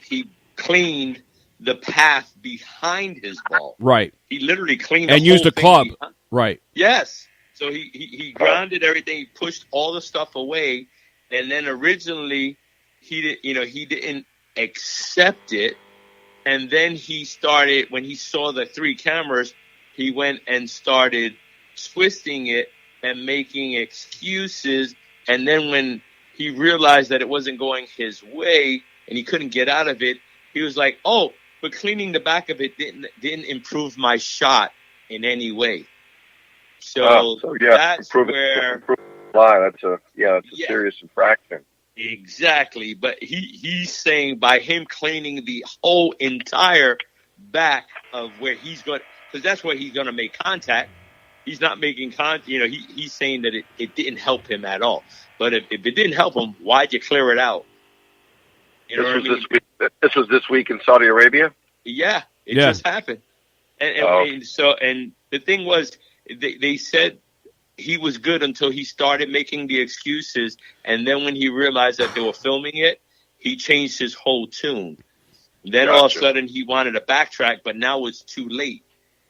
cleaned the path behind his ball. Right. He literally cleaned and the used whole the club. behind. Right. Yes. So he grounded everything. He pushed all the stuff away, and then originally he didn't accept it, and then he started, when he saw the 3 cameras, he went and started twisting it and making excuses, and then when he realized that it wasn't going his way and he couldn't get out of it, he was like, "Oh, but cleaning the back of it didn't improve my shot in any way." So that's where that's a serious infraction. Exactly, but he's saying by him cleaning the whole entire back of where he's going, because that's where he's going to make contact. He's not making contact. You know, he's saying that it didn't help him at all. But if it didn't help him, why'd you clear it out? You know what I mean? This was this week in Saudi Arabia? Yeah, it just happened. And the thing was, they said he was good until he started making the excuses. And then when he realized that they were filming it, he changed his whole tune. Then all of a sudden he wanted to backtrack, but now it's too late.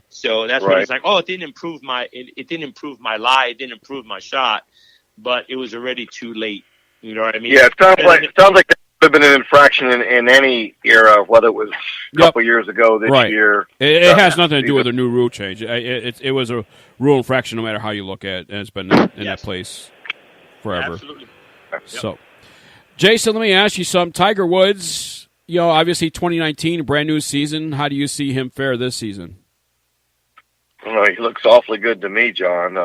So that's when it's like, oh, it didn't improve my lie, it didn't improve my shot, but it was already too late. You know what I mean? Yeah, it sounds like that would have been an infraction in any era, whether it was a couple years ago, this year. It has nothing to do with a new rule change. It was a rule infraction no matter how you look at it, and it's been in that place forever. Absolutely. So, Jason, let me ask you something. Tiger Woods, obviously 2019, brand new season. How do you see him fare this season? Well, he looks awfully good to me, John.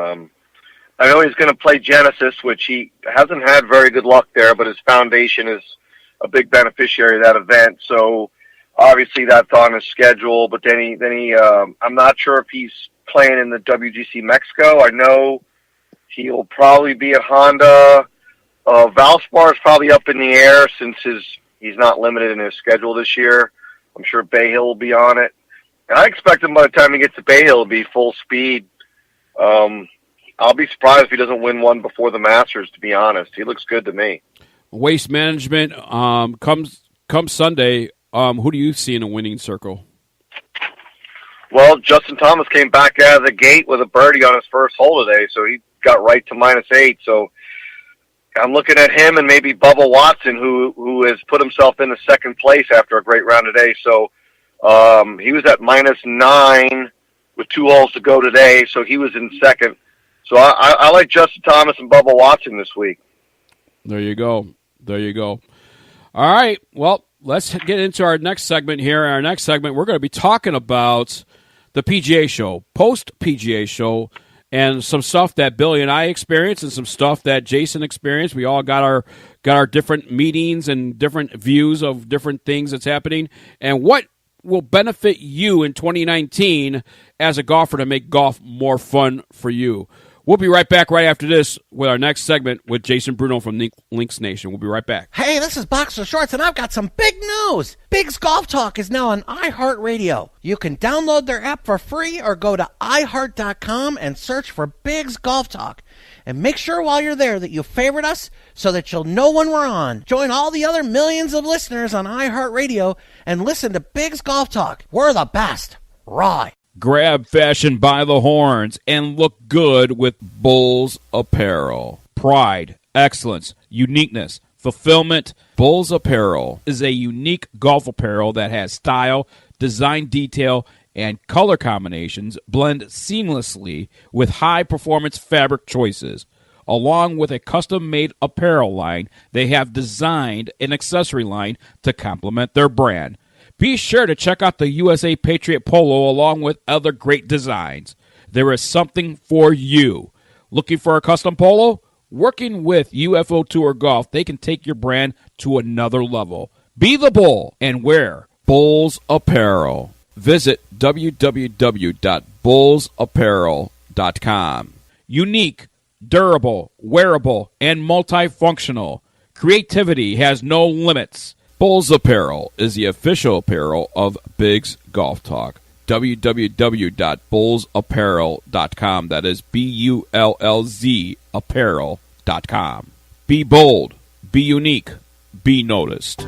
I know he's going to play Genesis, which he hasn't had very good luck there, but his foundation is a big beneficiary of that event. So obviously that's on his schedule. But then he I'm not sure if he's playing in the WGC Mexico. I know he'll probably be at Honda. Valspar is probably up in the air since he's not limited in his schedule this year. I'm sure Bay Hill will be on it. And I expect him by the time he gets to Bay Hill to be full speed. I'll be surprised if he doesn't win one before the Masters, to be honest. He looks good to me. Waste Management, comes Sunday, who do you see in a winning circle? Well, Justin Thomas came back out of the gate with a birdie on his first hole today, so he got right to -8. So I'm looking at him and maybe Bubba Watson, who has put himself into second place after a great round today. So he was at -9 with 2 holes to go today, so he was in second. So I like Justin Thomas and Bubba Watson this week. There you go. All right. Well, let's get into our next segment here. In our next segment, we're going to be talking about the PGA Show, post-PGA Show, and some stuff that Billy and I experienced and some stuff that Jason experienced. We all got our different meetings and different views of different things that's happening, and what will benefit you in 2019 as a golfer to make golf more fun for you. We'll be right back right after this with our next segment with Jason Bruno from Lynx Nation. We'll be right back. Hey, this is Boxer Shorts, and I've got some big news. Bigg's Golf Talk is now on iHeartRadio. You can download their app for free or go to iHeart.com and search for Bigg's Golf Talk. And make sure while you're there that you favorite us so that you'll know when we're on. Join all the other millions of listeners on iHeartRadio and listen to Bigg's Golf Talk. We're the best. Right. Grab fashion by the horns and look good with Bulls Apparel. Pride, excellence, uniqueness, fulfillment. Bulls Apparel is a unique golf apparel that has style, design detail, and color combinations blend seamlessly with high-performance fabric choices. Along with a custom-made apparel line, they have designed an accessory line to complement their brand. Be sure to check out the USA Patriot Polo along with other great designs. There is something for you. Looking for a custom polo? Working with UFO Tour Golf, they can take your brand to another level. Be the Bull and wear Bulls Apparel. Visit www.bullsapparel.com. Unique, durable, wearable, and multifunctional. Creativity has no limits. Bulls Apparel is the official apparel of Bigg's Golf Talk. www.bullsapparel.com. That is BULLZ apparel.com. Be bold, be unique, be noticed.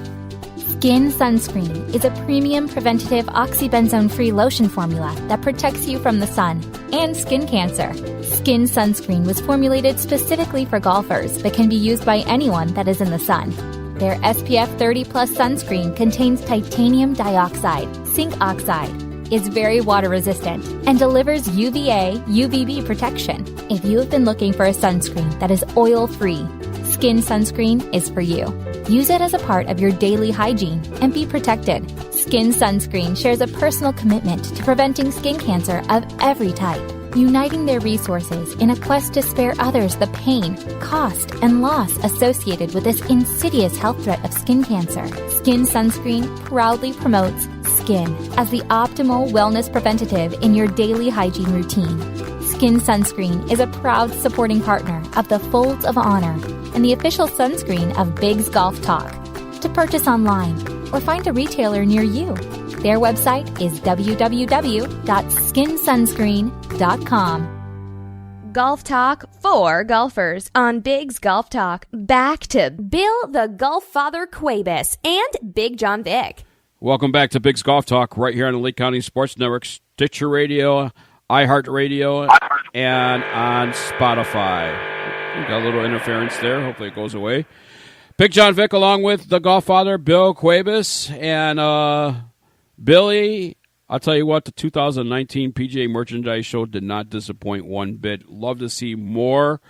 Skin Sunscreen is a premium preventative oxybenzone-free lotion formula that protects you from the sun and skin cancer. Skin Sunscreen was formulated specifically for golfers but can be used by anyone that is in the sun. Their SPF 30+ sunscreen contains titanium dioxide, zinc oxide, is very water resistant, and delivers UVA, UVB protection. If you have been looking for a sunscreen that is oil-free, Skin Sunscreen is for you. Use it as a part of your daily hygiene and be protected. Skin Sunscreen shares a personal commitment to preventing skin cancer of every type, uniting their resources in a quest to spare others the pain, cost, and loss associated with this insidious health threat of skin cancer. Skin Sunscreen proudly promotes skin as the optimal wellness preventative in your daily hygiene routine. Skin Sunscreen is a proud supporting partner of the Folds of Honor and the official sunscreen of Bigg's Golf Talk. To purchase online or find a retailer near you, their website is www.skinsunscreen.com. Golf Talk for golfers on Bigg's Golf Talk. Back to Bill the Golf Father Cuebas and Big John Vick. Welcome back to Bigg's Golf Talk right here on the Lake County Sports Network, Stitcher Radio, iHeartRadio, and on Spotify. We got a little interference there. Hopefully it goes away. Big John Vick along with the Golf Father, Bill Cuebas. And Billy, I'll tell you what, the 2019 PGA Merchandise Show did not disappoint one bit. Love to see more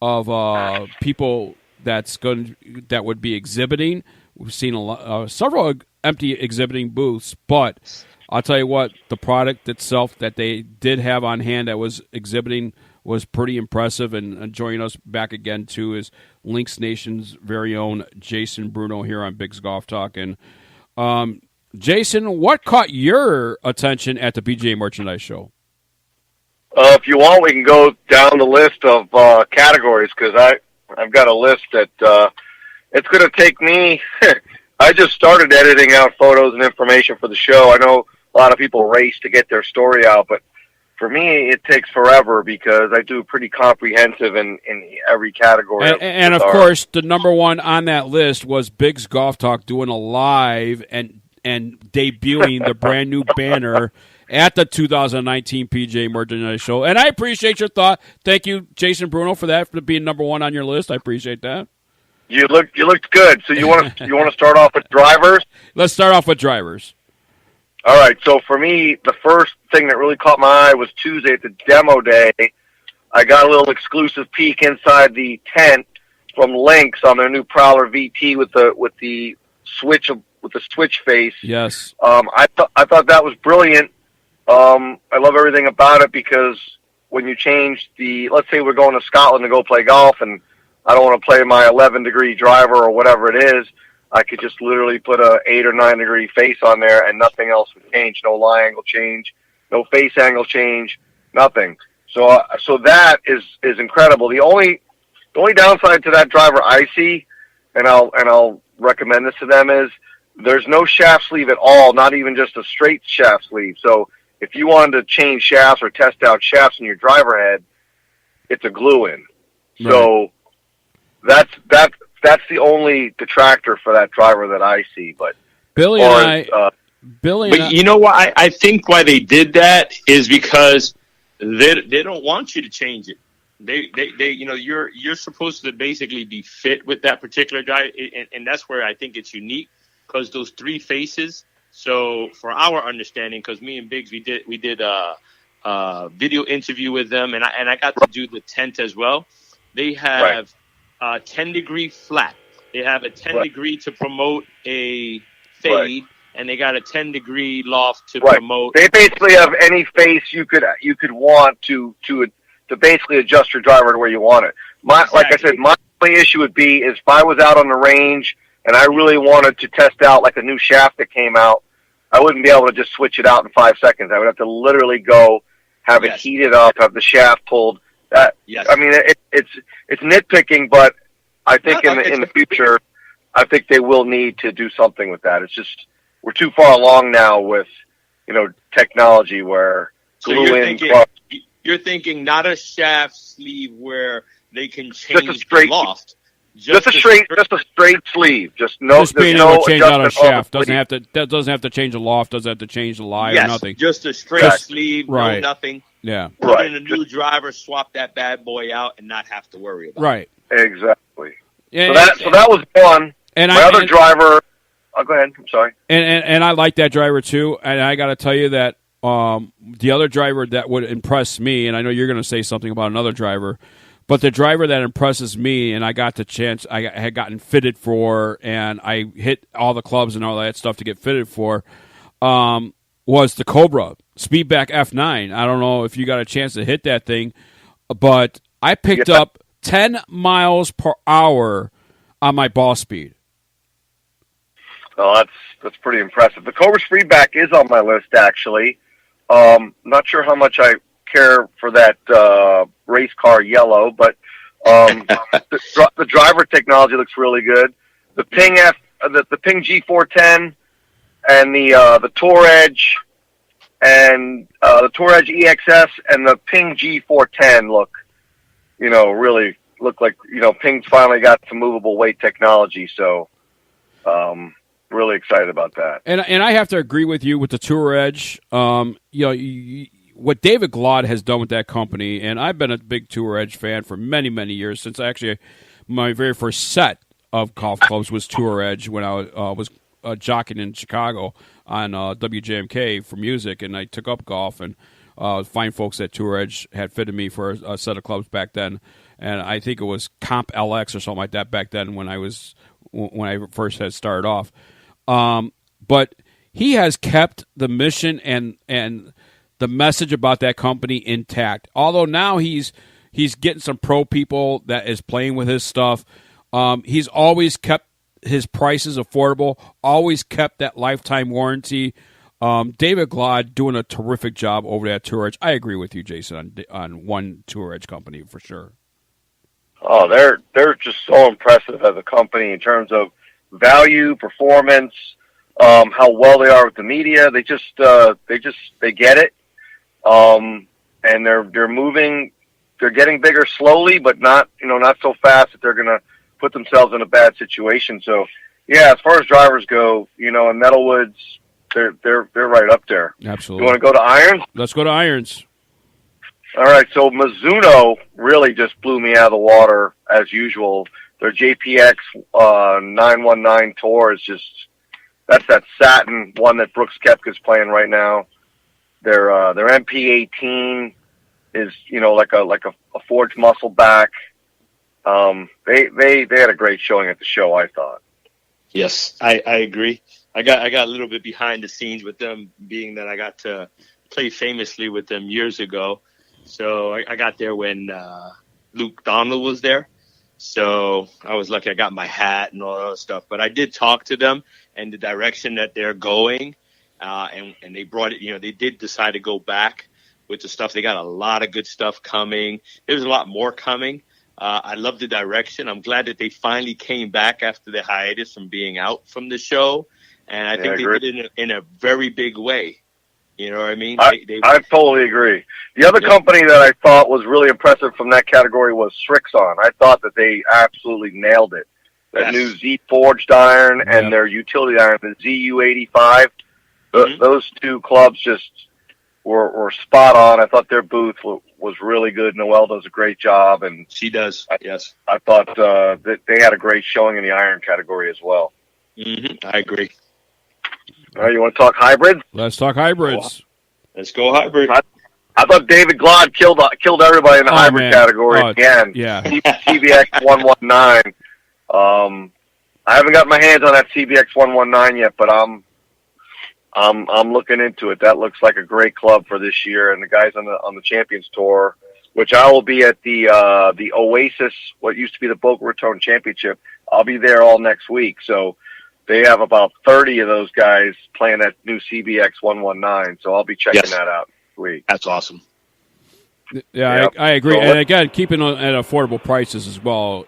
of people that would be exhibiting. We've seen several empty exhibiting booths, but I'll tell you what, the product itself that they did have on hand that was exhibiting was pretty impressive. And joining us back again, too, is Lynx Nation's very own Jason Bruno here on Bigg's Golf Talk. And Jason, what caught your attention at the PGA Merchandise Show? If you want, we can go down the list of categories, because I've got a list that it's going to take me. I just started editing out photos and information for the show. I know a lot of people race to get their story out, but for me, it takes forever because I do pretty comprehensive in every category. And of course, the number one on that list was Bigg's Golf Talk doing a live and debuting the brand new banner at the 2019 PGA Merchandise Show. And I appreciate your thought. Thank you, Jason Bruno, for that, for being number one on your list. I appreciate that. You looked good. So you want to start off with drivers? Let's start off with drivers. All right. So for me, the first thing that really caught my eye was Tuesday at the demo day. I got a little exclusive peek inside the tent from Lynx on their new Prowler VT with the switch face. Yes. I thought that was brilliant. I love everything about it because when you change let's say we're going to Scotland to go play golf and I don't want to play my 11-degree driver or whatever it is, I could just literally put a 8 or 9-degree face on there and nothing else would change. No lie angle change, no face angle change, nothing. So that is incredible. The only downside to that driver I see, and I'll recommend this to them, is there's no shaft sleeve at all, not even just a straight shaft sleeve. So if you wanted to change shafts or test out shafts in your driver head, it's a glue-in. Right. So that's the only detractor for that driver that I see. But Billy you know what? I think why they did that is because they don't want you to change it. They you're supposed to basically be fit with that particular guy, and that's where I think it's unique because those three faces. So for our understanding, because me and Biggs, we did a video interview with them, and I got to do the tent as well. They have 10-degree flat. They have a 10-degree to promote a fade, and they got a 10-degree loft to promote. They basically have any face you could want to basically adjust your driver to where you want it. Like I said, my only issue would be is if I was out on the range and I really wanted to test out like a new shaft that came out, I wouldn't be able to just switch it out in 5 seconds. I would have to literally go have it heated up, have the shaft pulled. I mean, it's nitpicking, but I think in the future, I think they will need to do something with that. It's just we're too far along now with technology where you're thinking not a shaft sleeve where they can change the loft. Just a straight sleeve. Just being able to change out a shaft doesn't have to change the loft. Doesn't have to change the lie or nothing. Just a straight sleeve, no nothing. Yeah. Put in a new driver, swap that bad boy out, and not have to worry about it. Right. Exactly. Yeah, so that was one. And my other driver. Oh, go ahead. I'm sorry. And I like that driver too. And I got to tell you that the other driver that would impress me, and I know you're going to say something about another driver, but the driver that impresses me, and I got the chance, I had gotten fitted for, and I hit all the clubs and all that stuff to get fitted for, was the Cobra Speedback F9. I don't know if you got a chance to hit that thing, but I picked up 10 miles per hour on my ball speed. Oh, that's pretty impressive. The Cobra Speedback is on my list, actually. Not sure how much I care for that race car yellow, but the driver technology looks really good. The Ping the Ping G410 and the Tour Edge and the Tour Edge EXS and the Ping G410 look really looked like, Ping's finally got some movable weight technology. So, really excited about that. And I have to agree with you with the Tour Edge. What David Glaude has done with that company, and I've been a big Tour Edge fan for many, many years, since actually my very first set of golf clubs was Tour Edge when I was jockeying in Chicago on WJMK for music, and I took up golf, and fine folks at Tour Edge had fitted me for a set of clubs back then, and I think it was Comp LX or something like that back then when I first had started off. But he has kept the mission and the message about that company intact. Although now he's getting some pro people that is playing with his stuff. He's always kept his prices affordable, always kept that lifetime warranty. David Glaude doing a terrific job over there at Tour Edge. I agree with you, Jason, on one Tour Edge company for sure. Oh, they're just so impressive as a company in terms of value, performance, how well they are with the media. They get it. And they're moving, they're getting bigger slowly, but not so fast that they're going to put themselves in a bad situation. So yeah, as far as drivers go, in Metalwoods, they're right up there. Absolutely. You want to go to irons? Let's go to irons. All right. So Mizuno really just blew me out of the water as usual. Their JPX 919 Tour is that's that satin one that Brooks Koepka's playing right now. Their MP18 is like a forged muscle back. They had a great showing at the show, I thought. Yes, I agree. I got a little bit behind the scenes with them, being that I got to play famously with them years ago. So I got there when Luke Donald was there. So I was lucky I got my hat and all that other stuff. But I did talk to them and the direction that they're going. And they brought it, they did decide to go back with the stuff. They got a lot of good stuff coming. There's a lot more coming. I love the direction. I'm glad that they finally came back after the hiatus from being out from the show. And I think they did it in a very big way. You know what I mean? I totally agree. The other company that I thought was really impressive from that category was Srixon. I thought that they absolutely nailed it. That new Z forged iron and their utility iron, the ZU85. Those two clubs just were spot on. I thought their booth was really good. Noelle does a great job, and she does. Yes, I thought that they had a great showing in the iron category as well. Mm-hmm. I agree. All right, you want to talk hybrids? Let's talk hybrids. Let's go hybrid. I thought David Glaude killed everybody in the hybrid category again. Yeah, CBX 119. I haven't got my hands on that CBX 119 yet, but I'm looking into it. That looks like a great club for this year, and the guys on the Champions Tour, which I will be at the Oasis, what used to be the Boca Raton Championship. I'll be there all next week. So they have about 30 of those guys playing that new CBX 119. So I'll be checking that out this week. That's awesome. Yeah, Yep. I agree. So And again, keeping at affordable prices as well.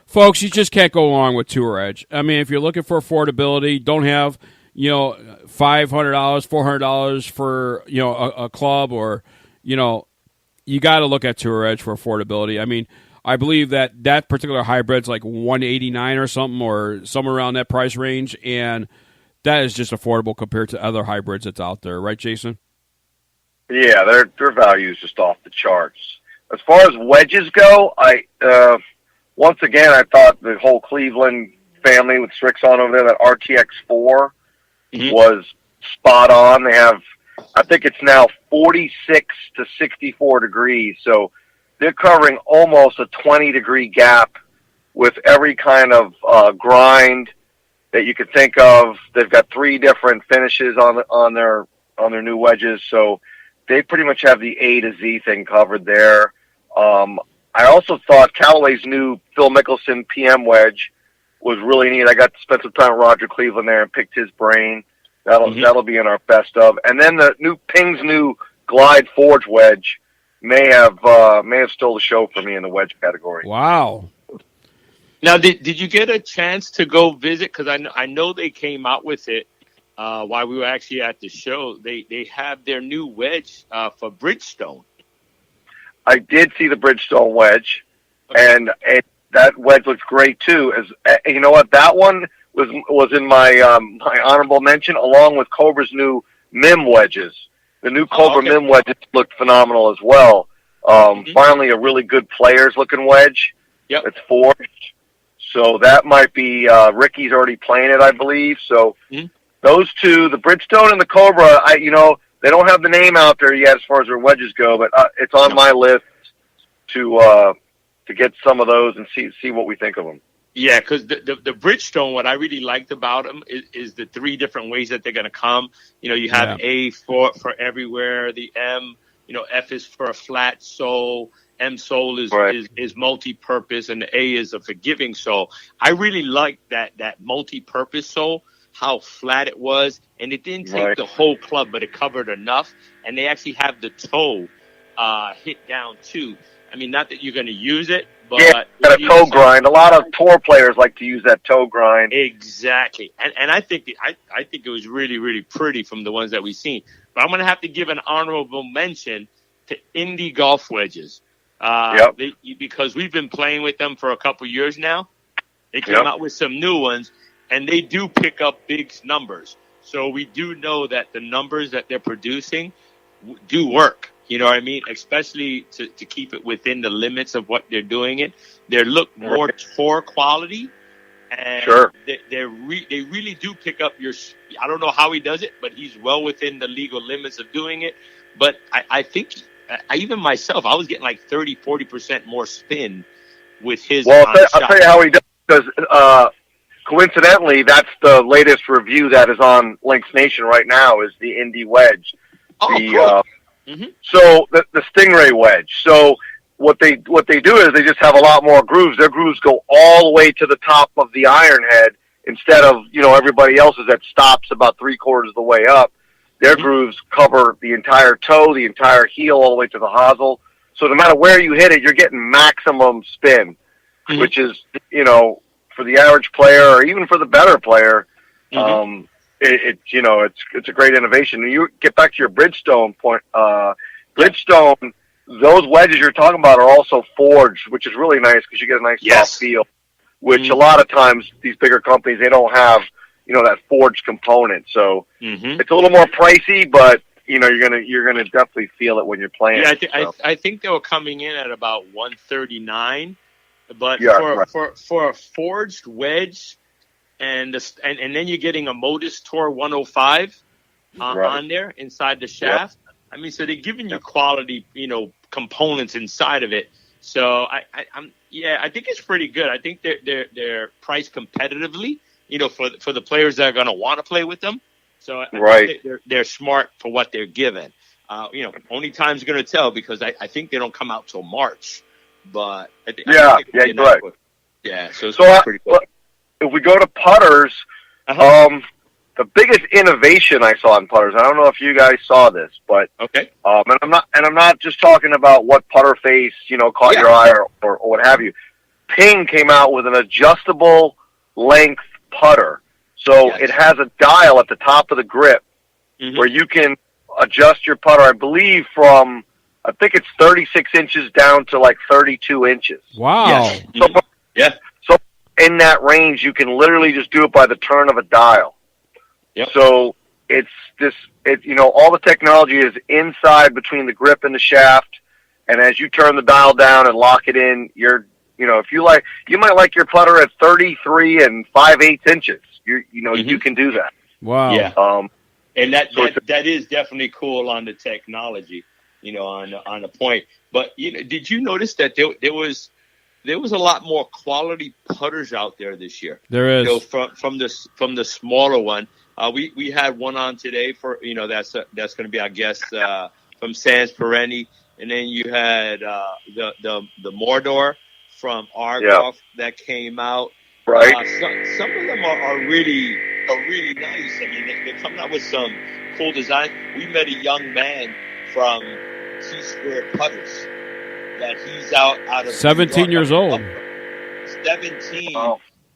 Folks, you just can't go along with Tour Edge. I mean, if you're looking for affordability, don't have $500, $400 for a club, or you got to look at Tour Edge for affordability. I mean, I believe that particular hybrid's like $189 or something, or somewhere around that price range, and that is just affordable compared to other hybrids that's out there, right, Jason? Yeah, their value is just off the charts. As far as wedges go, once again I thought the whole Cleveland family with Srixon over there, that RTX4 was spot on. They have, I think it's now 46 to 64 degrees, so they're covering almost a 20-degree gap with every kind of grind that you could think of. They've got 3 different finishes on their new wedges, so they pretty much have the A to Z thing covered there. I also thought Callaway's new Phil Mickelson PM wedge was really neat. I got to spend some time with Roger Cleveland there and picked his brain. That'll be in our best of. And then the Ping's new Glide Forge wedge may have stole the show for me in the wedge category. Wow. Now, did you get a chance to go visit? Because I know they came out with it while we were actually at the show. They have their new wedge for Bridgestone. I did see the Bridgestone wedge, and that wedge looks great too. You know what? That one was in my my honorable mention, along with Cobra's new MIM wedges. The new Cobra MIM wedges looked phenomenal as well. Finally, a really good players-looking wedge. Yep. It's forged. So that might be, Ricky's already playing it, I believe. So those two, the Bridgestone and the Cobra, they don't have the name out there yet as far as their wedges go, but it's on my list to get some of those and see what we think of them. Yeah, because the Bridgestone, what I really liked about them is the three different ways that they're going to come. You have A for everywhere, the M, F is for a flat sole, M sole is multi-purpose, and the A is a forgiving sole. I really liked that multi-purpose sole, how flat it was, and it didn't take the whole club, but it covered enough, and they actually have the toe hit down too. I mean, not that you're going to use it, but got a toe grind. A lot of tour players like to use that toe grind. Exactly, and I think it was really, really pretty from the ones that we've seen. But I'm going to have to give an honorable mention to indie golf wedges. Because we've been playing with them for a couple years now. They came out with some new ones, and they do pick up big numbers. So we do know that the numbers that they're producing do work. You know what I mean? Especially to keep it within the limits of what they're doing it. They look more tour quality, and they really do pick up your. I don't know how he does it, but he's well within the legal limits of doing it. But I think. Even myself, I was getting like 30-40% more spin with his. Well, I'll tell you how he does, because coincidentally, that's the latest review that is on Links Nation right now. Is the Indie wedge? So the Stingray wedge. So what they do is they just have a lot more grooves. Their grooves go all the way to the top of the iron head instead of everybody else's that stops about 3/4 of the way up. Their grooves cover the entire toe, the entire heel, all the way to the hosel. So no matter where you hit it, you're getting maximum spin, which is, for the average player or even for the better player, it's a great innovation. And you get back to your Bridgestone point. Bridgestone, those wedges you're talking about are also forged, which is really nice because you get a nice soft feel, which a lot of times these bigger companies, they don't have that forged component. So it's a little more pricey, but you're gonna definitely feel it when you're playing. Yeah, I think they were coming in at about $139, but for a forged wedge, and then you're getting a Modus Tour 105 on there inside the shaft. I mean, so they're giving you quality, components inside of it. So I think it's pretty good. I think they're priced competitively. For the players that are going to want to play with them. So I think they're smart for what they're given. Only time's going to tell because I think they don't come out till March. But I think you're right. Yeah, so pretty cool. If we go to putters, the biggest innovation I saw in putters, I don't know if you guys saw this, but and I'm not just talking about what putter face caught your eye or what have you. Ping came out with an adjustable length putter. So it has a dial at the top of the grip where you can adjust your putter, I believe, from, I think it's 36 inches down to like 32 inches. Wow. So in that range, you can literally just do it by the turn of a dial. So it's all the technology is inside between the grip and the shaft. And as you turn the dial down and lock it in, if you might like your putter at 33 and 5/8 inches. You can do that. Wow. Yeah. And that is definitely cool on the technology, on the point. But did you notice that there was a lot more quality putters out there this year? There is. From the smaller one. We had one on today for that's going to be our guest from Sans Parente, and then you had the Mordor from Golf that came out. Right. Some of them are really nice. I mean, they're coming out with some cool design. We met a young man from T-Square Putters that he's out of 17 years old. 17,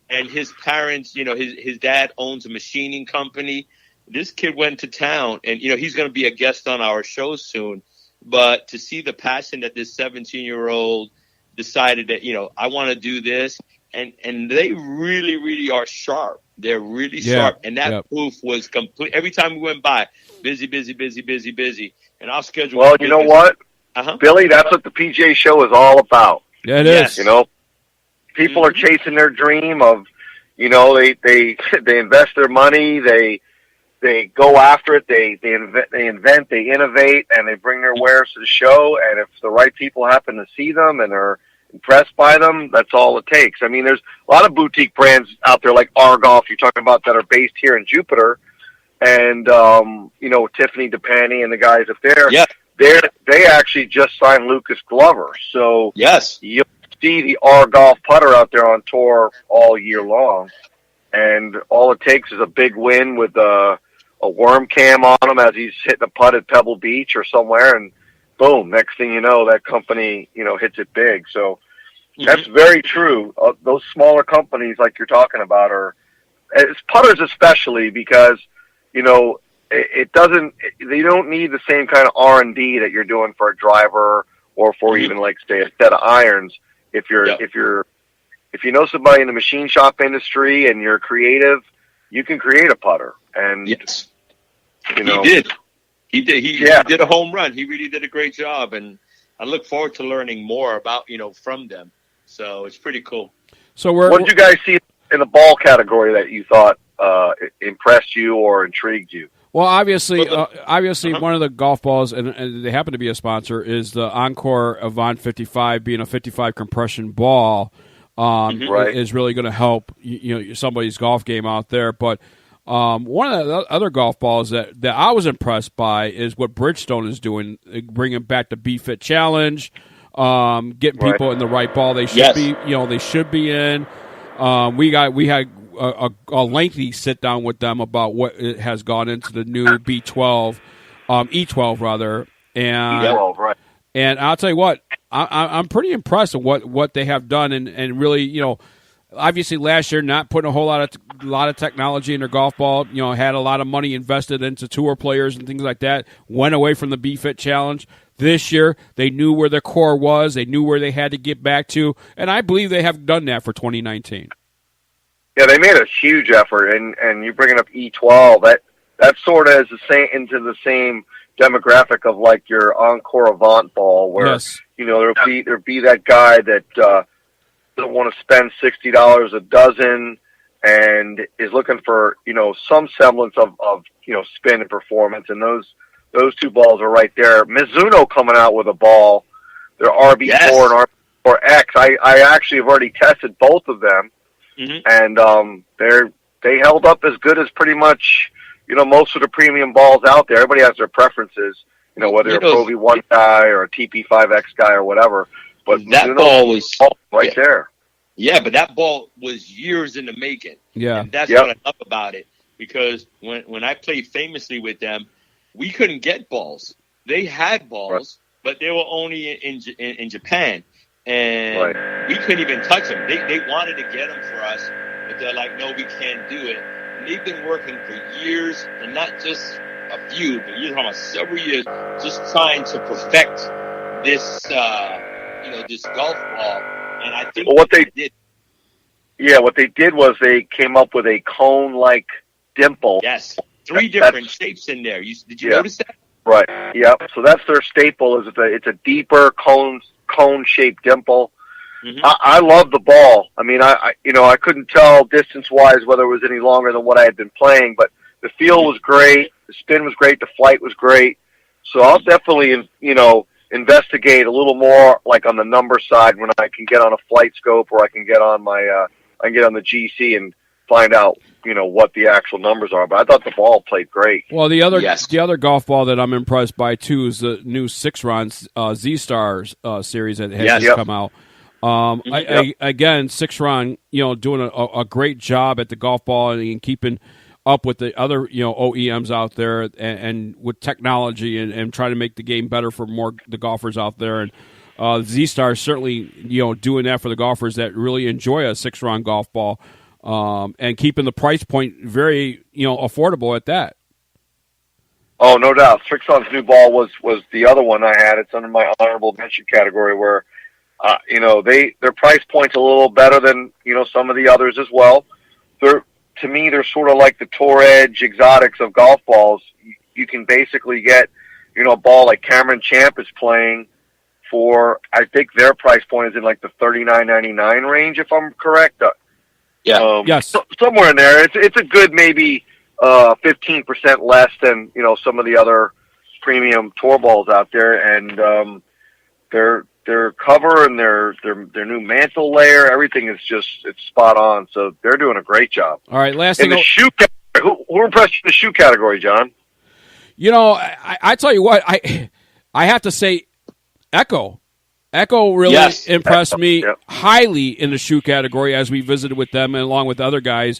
and his parents, his dad owns a machining company. This kid went to town, and he's going to be a guest on our show soon. but to see the passion that this 17-year-old decided that, I want to do this, and they really, really are sharp. They're really sharp, and that proof was complete. Every time we went by, busy, and our schedule. Well, you know what, Billy, that's what the PGA Show is all about. Yeah, it is. People are chasing their dream of, they invest their money, they go after it, they invent, they innovate, and they bring their wares to the show. And if the right people happen to see them and are impressed by them, that's all it takes. I mean, there's a lot of boutique brands out there like R Golf you're talking about that are based here in Jupiter, and Tiffany DePanny and the guys up there. Yeah. They actually just signed Lucas Glover, so yes, you'll see the R Golf putter out there on tour all year long, and all it takes is a big win with a worm cam on him as he's hitting a putt at Pebble Beach or somewhere, and boom, next thing you know, that company, hits it big. So that's very true. Those smaller companies like you're talking about it's putters especially because, they don't need the same kind of R&D that you're doing for a driver or for even like say a set of irons. If you know somebody in the machine shop industry and you're creative, you can create a putter. And yes, he did. He did a home run. He really did a great job, and I look forward to learning more about from them. So it's pretty cool. So what did you guys see in the ball category that you thought impressed you or intrigued you? Well, obviously, one of the golf balls, and they happen to be a sponsor, is the Encore Avant 55, being a 55 compression ball, is really going to help somebody's golf game out there. But one of the other golf balls that I was impressed by is what Bridgestone is doing, bringing back the B-Fit Challenge, getting people in the right ball they should be, they should be in. We had a lengthy sit down with them about what it has gone into the new B12, E12 rather, and E12, right. And I'll tell you what, I'm pretty impressed with what they have done, and really, obviously last year not putting a whole lot of technology in their golf ball, had a lot of money invested into tour players and things like that, went away from the B-Fit Challenge. This year, they knew where their core was, they knew where they had to get back to, and I believe they have done that for 2019. Yeah, they made a huge effort, and you bringing up E12, that sort of is into the same demographic of like your Encore Avant ball, where there'll be that guy that doesn't want to spend $60 a dozen and is looking for some semblance of spin and performance, and those two balls are right there. Mizuno coming out with a ball, their RB4 and RB4X. I actually have already tested both of them. And they held up as good as pretty much most of the premium balls out there. Everybody has their preferences, whether you're a Pro V1 guy or a TP5X guy or whatever. But that ball was right there. Yeah, but that ball was years in the making. Yeah, and that's what I love about it, because when I played famously with them, we couldn't get balls. They had balls, but they were only in Japan. And we couldn't even touch them. They wanted to get them for us, but they're like, no, we can't do it. And they've been working for years, and not just a few, but you're talking about several years, just trying to perfect this, this golf ball. And I think what they did was they came up with a cone-like dimple. Yes, 3 different shapes in there. Did you notice that? Right. Yep. So that's their staple. It's a deeper cone-shaped dimple. I love the ball. I mean, I couldn't tell distance-wise whether it was any longer than what I had been playing, but the feel was great, the spin was great, the flight was great. So I'll definitely, investigate a little more, like on the number side, when I can get on a flight scope, or I can get on the GC and find out, what the actual numbers are. But I thought the ball played great. Well, the other golf ball that I'm impressed by too is the new 6-Ron Z-Stars series that has just come out. Again, 6-Ron, doing a great job at the golf ball and keeping up with the other OEMs out there and with technology and trying to make the game better for the golfers out there. And Z-Stars certainly doing that for the golfers that really enjoy a 6-Ron golf ball. And keeping the price point very, affordable at that. Oh, no doubt. Strixon's new ball was the other one I had. It's under my honorable mention category where, their price point's a little better than, some of the others as well. To me, they're sort of like the Tour Edge exotics of golf balls. You can basically get, a ball like Cameron Champ is playing for, I think their price point is in like the $39.99 range, if I'm correct. Yes. Somewhere in there. It's a good maybe 15% less than, some of the other premium tour balls out there. And their cover and their new mantle layer, everything is it's spot on. So they're doing a great job. All right, last in thing. The shoe category, who impressed you in the shoe category, John? I tell you what, I have to say Echo. Echo really impressed me highly in the shoe category as we visited with them and along with other guys.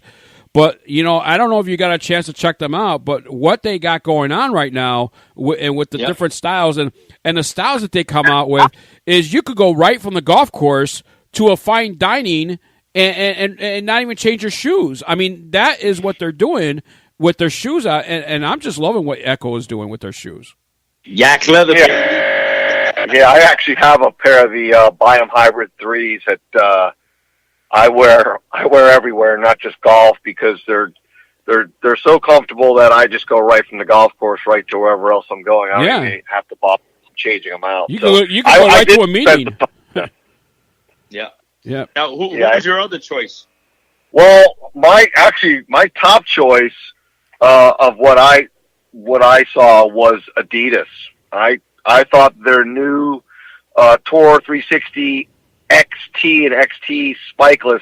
But, I don't know if you got a chance to check them out, but what they got going on right now and with the different styles and the styles that they come out with is you could go right from the golf course to a fine dining and not even change your shoes. I mean, that is what they're doing with their shoes out, and I'm just loving what Echo is doing with their shoes. Yak leather. Yeah, I actually have a pair of the Biome Hybrid 3s that I wear everywhere, not just golf, because they're so comfortable that I just go right from the golf course right to wherever else I'm going. I don't even have to bother changing them out. You can go right to a meeting. Yeah. Yeah. Now, who was your other choice? Well, my top choice of what I saw was Adidas. I thought their new Tour 360 XT and XT spikeless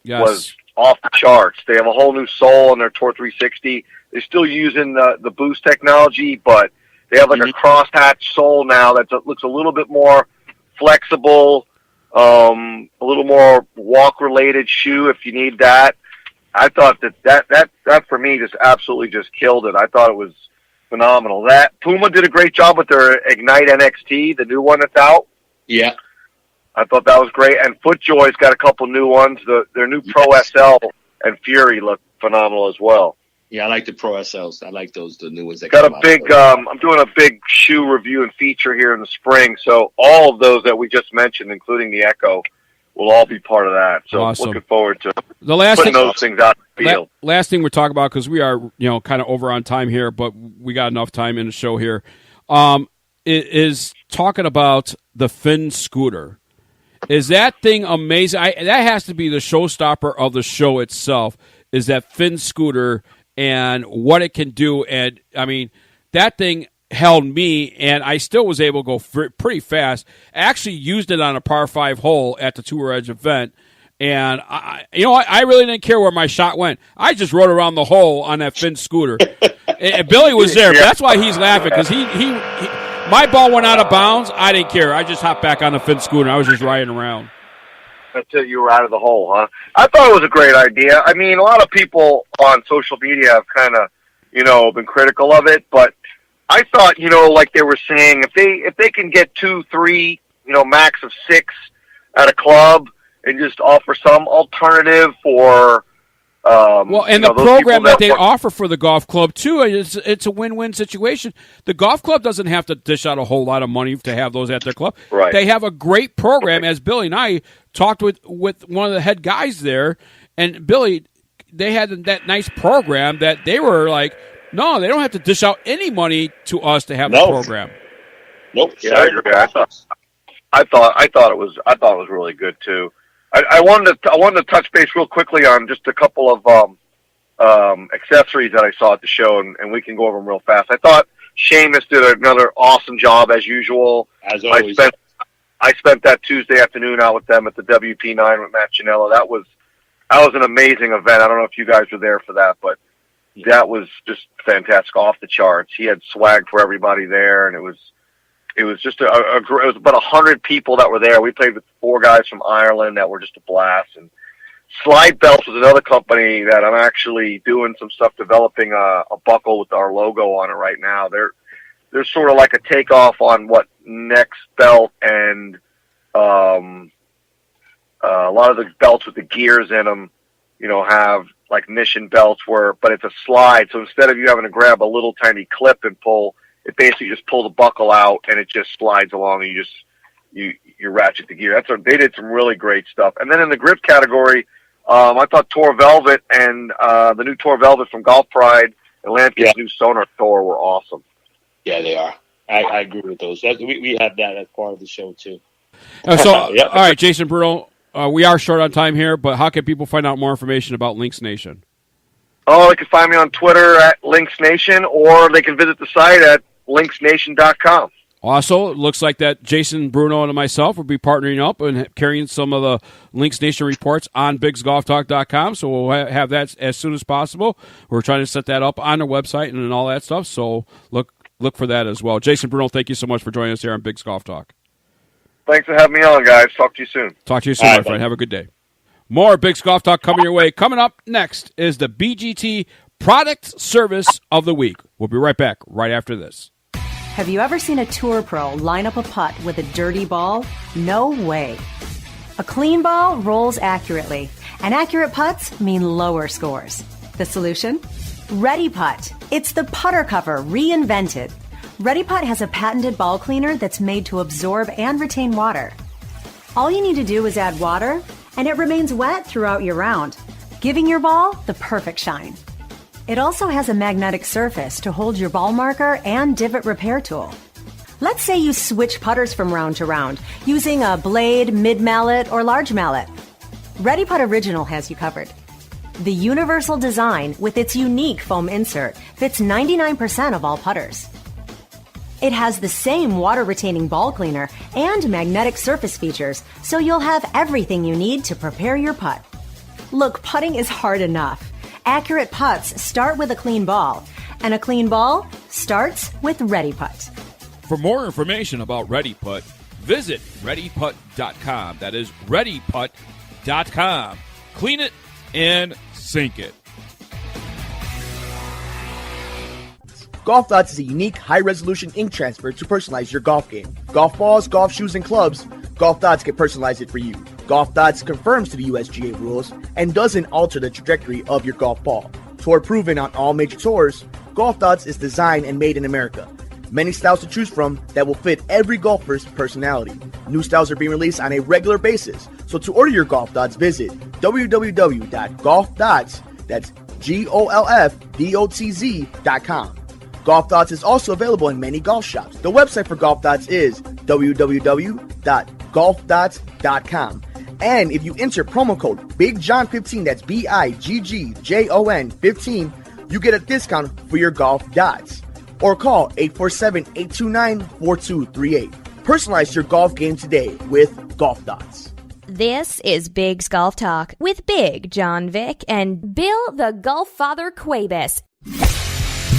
was off the charts. They have a whole new sole on their Tour 360. They're still using the Boost technology, but they have like a crosshatch sole now that looks a little bit more flexible, a little more walk-related shoe if you need that. I thought that for me just absolutely just killed it. I thought it was phenomenal. That Puma did a great job with their Ignite NXT, the new one that's out. Yeah. I thought that was great. And FootJoy's got a couple new ones. Their new Pro SL and Fury look phenomenal as well. Yeah, I like the Pro SLs. I like those, the new ones. That Got a big, I'm doing a big shoe review and feature here in the spring. So all of those that we just mentioned, including the Echo, will all be part of that. So looking forward to putting those things out in the field. Last thing we're talking about, because we are, kind of over on time here, but we got enough time in the show here, is talking about the Finn scooter. Is that thing amazing? That has to be the showstopper of the show itself, is that Finn scooter and what it can do. And, I mean, that thing held me, and I still was able to go pretty fast. I actually used it on a par 5 hole at the Tour Edge event, and I really didn't care where my shot went. I just rode around the hole on that Finn scooter. And Billy was there. But that's why he's laughing, because my ball went out of bounds. I didn't care. I just hopped back on the Finn scooter. I was just riding around. Until you were out of the hole, huh? I thought it was a great idea. I mean, a lot of people on social media have kind of, been critical of it, but I thought, like they were saying, if they can get 2, 3, max of 6 at a club and just offer some alternative for the program that they offer for the golf club too, it's a win-win situation. The golf club doesn't have to dish out a whole lot of money to have those at their club. Right. They have a great program, as Billy and I talked with one of the head guys there, and Billy, they had that nice program that they were like, no, they don't have to dish out any money to us to have the program. Nope. Yeah, I agree. I thought it was really good too. I wanted to touch base real quickly on just a couple of accessories that I saw at the show, and we can go over them real fast. I thought Seamus did another awesome job as usual. As always. I spent that Tuesday afternoon out with them at the WP9 with Matt Chinello. That was an amazing event. I don't know if you guys were there for that, but that was just fantastic, off the charts. He had swag for everybody there, and it was just it was about 100 people that were there. We played with 4 guys from Ireland that were just a blast. And Slide Belts was another company that I'm actually doing some stuff, developing a buckle with our logo on it right now. They're sort of like a takeoff on what Next Belt and a lot of the belts with the gears in them, have like Mission belts but it's a slide. So instead of you having to grab a little tiny clip and pull, it basically just pull the buckle out and it just slides along and you ratchet the gear. They did some really great stuff. And then in the grip category, I thought Tour Velvet and the new Tour Velvet from Golf Pride and Lamke's new Sonar Tour were awesome. Yeah, they are. I agree with those. We had that as part of the show too. All right, Jason Bruno, we are short on time here, but how can people find out more information about Lynx Nation? Oh, they can find me on Twitter at Lynx Nation, or they can visit the site at lynxnation.com. Also, it looks like that Jason Bruno and myself will be partnering up and carrying some of the Lynx Nation reports on BiggsGolfTalk.com, so we'll have that as soon as possible. We're trying to set that up on our website and all that stuff, so look for that as well. Jason Bruno, thank you so much for joining us here on Biggs Golf Talk. Thanks for having me on, guys. Talk to you soon. Talk to you soon, my friend. Have a good day. More Biggs Golf Talk coming your way. Coming up next is the BGT Product Service of the Week. We'll be right back right after this. Have you ever seen a tour pro line up a putt with a dirty ball? No way. A clean ball rolls accurately, and accurate putts mean lower scores. The solution? Ready Putt. It's the putter cover reinvented. Ready Putt has a patented ball cleaner that's made to absorb and retain water. All you need to do is add water, and it remains wet throughout your round, giving your ball the perfect shine. It also has a magnetic surface to hold your ball marker and divot repair tool. Let's say you switch putters from round to round using a blade, mid-mallet, or large mallet. Ready Putt Original has you covered. The universal design with its unique foam insert fits 99% of all putters. It has the same water-retaining ball cleaner and magnetic surface features, so you'll have everything you need to prepare your putt. Look, putting is hard enough. Accurate putts start with a clean ball, and a clean ball starts with Ready Putt. For more information about Ready Putt, visit ReadyPutt.com. That is ReadyPutt.com. Clean it and sink it. Golf Dots is a unique, high-resolution ink transfer to personalize your golf game. Golf balls, golf shoes, and clubs, Golf Dots can personalize it for you. Golf Dots conforms to the USGA rules and doesn't alter the trajectory of your golf ball. Tour proven on all major tours, Golf Dots is designed and made in America. Many styles to choose from that will fit every golfer's personality. New styles are being released on a regular basis, so to order your Golf Dots, visit www.golfdots, that's GOLFDOTZ.com. Golf Dots is also available in many golf shops. The website for Golf Dots is www.golfdots.com. And if you enter promo code BIGGJOHN15, that's BIGGJON 15, you get a discount for your Golf Dots. Or call 847-829-4238. Personalize your golf game today with Golf Dots. This is Biggs Golf Talk with Big John Vick and Bill the Golf Father Cuebas.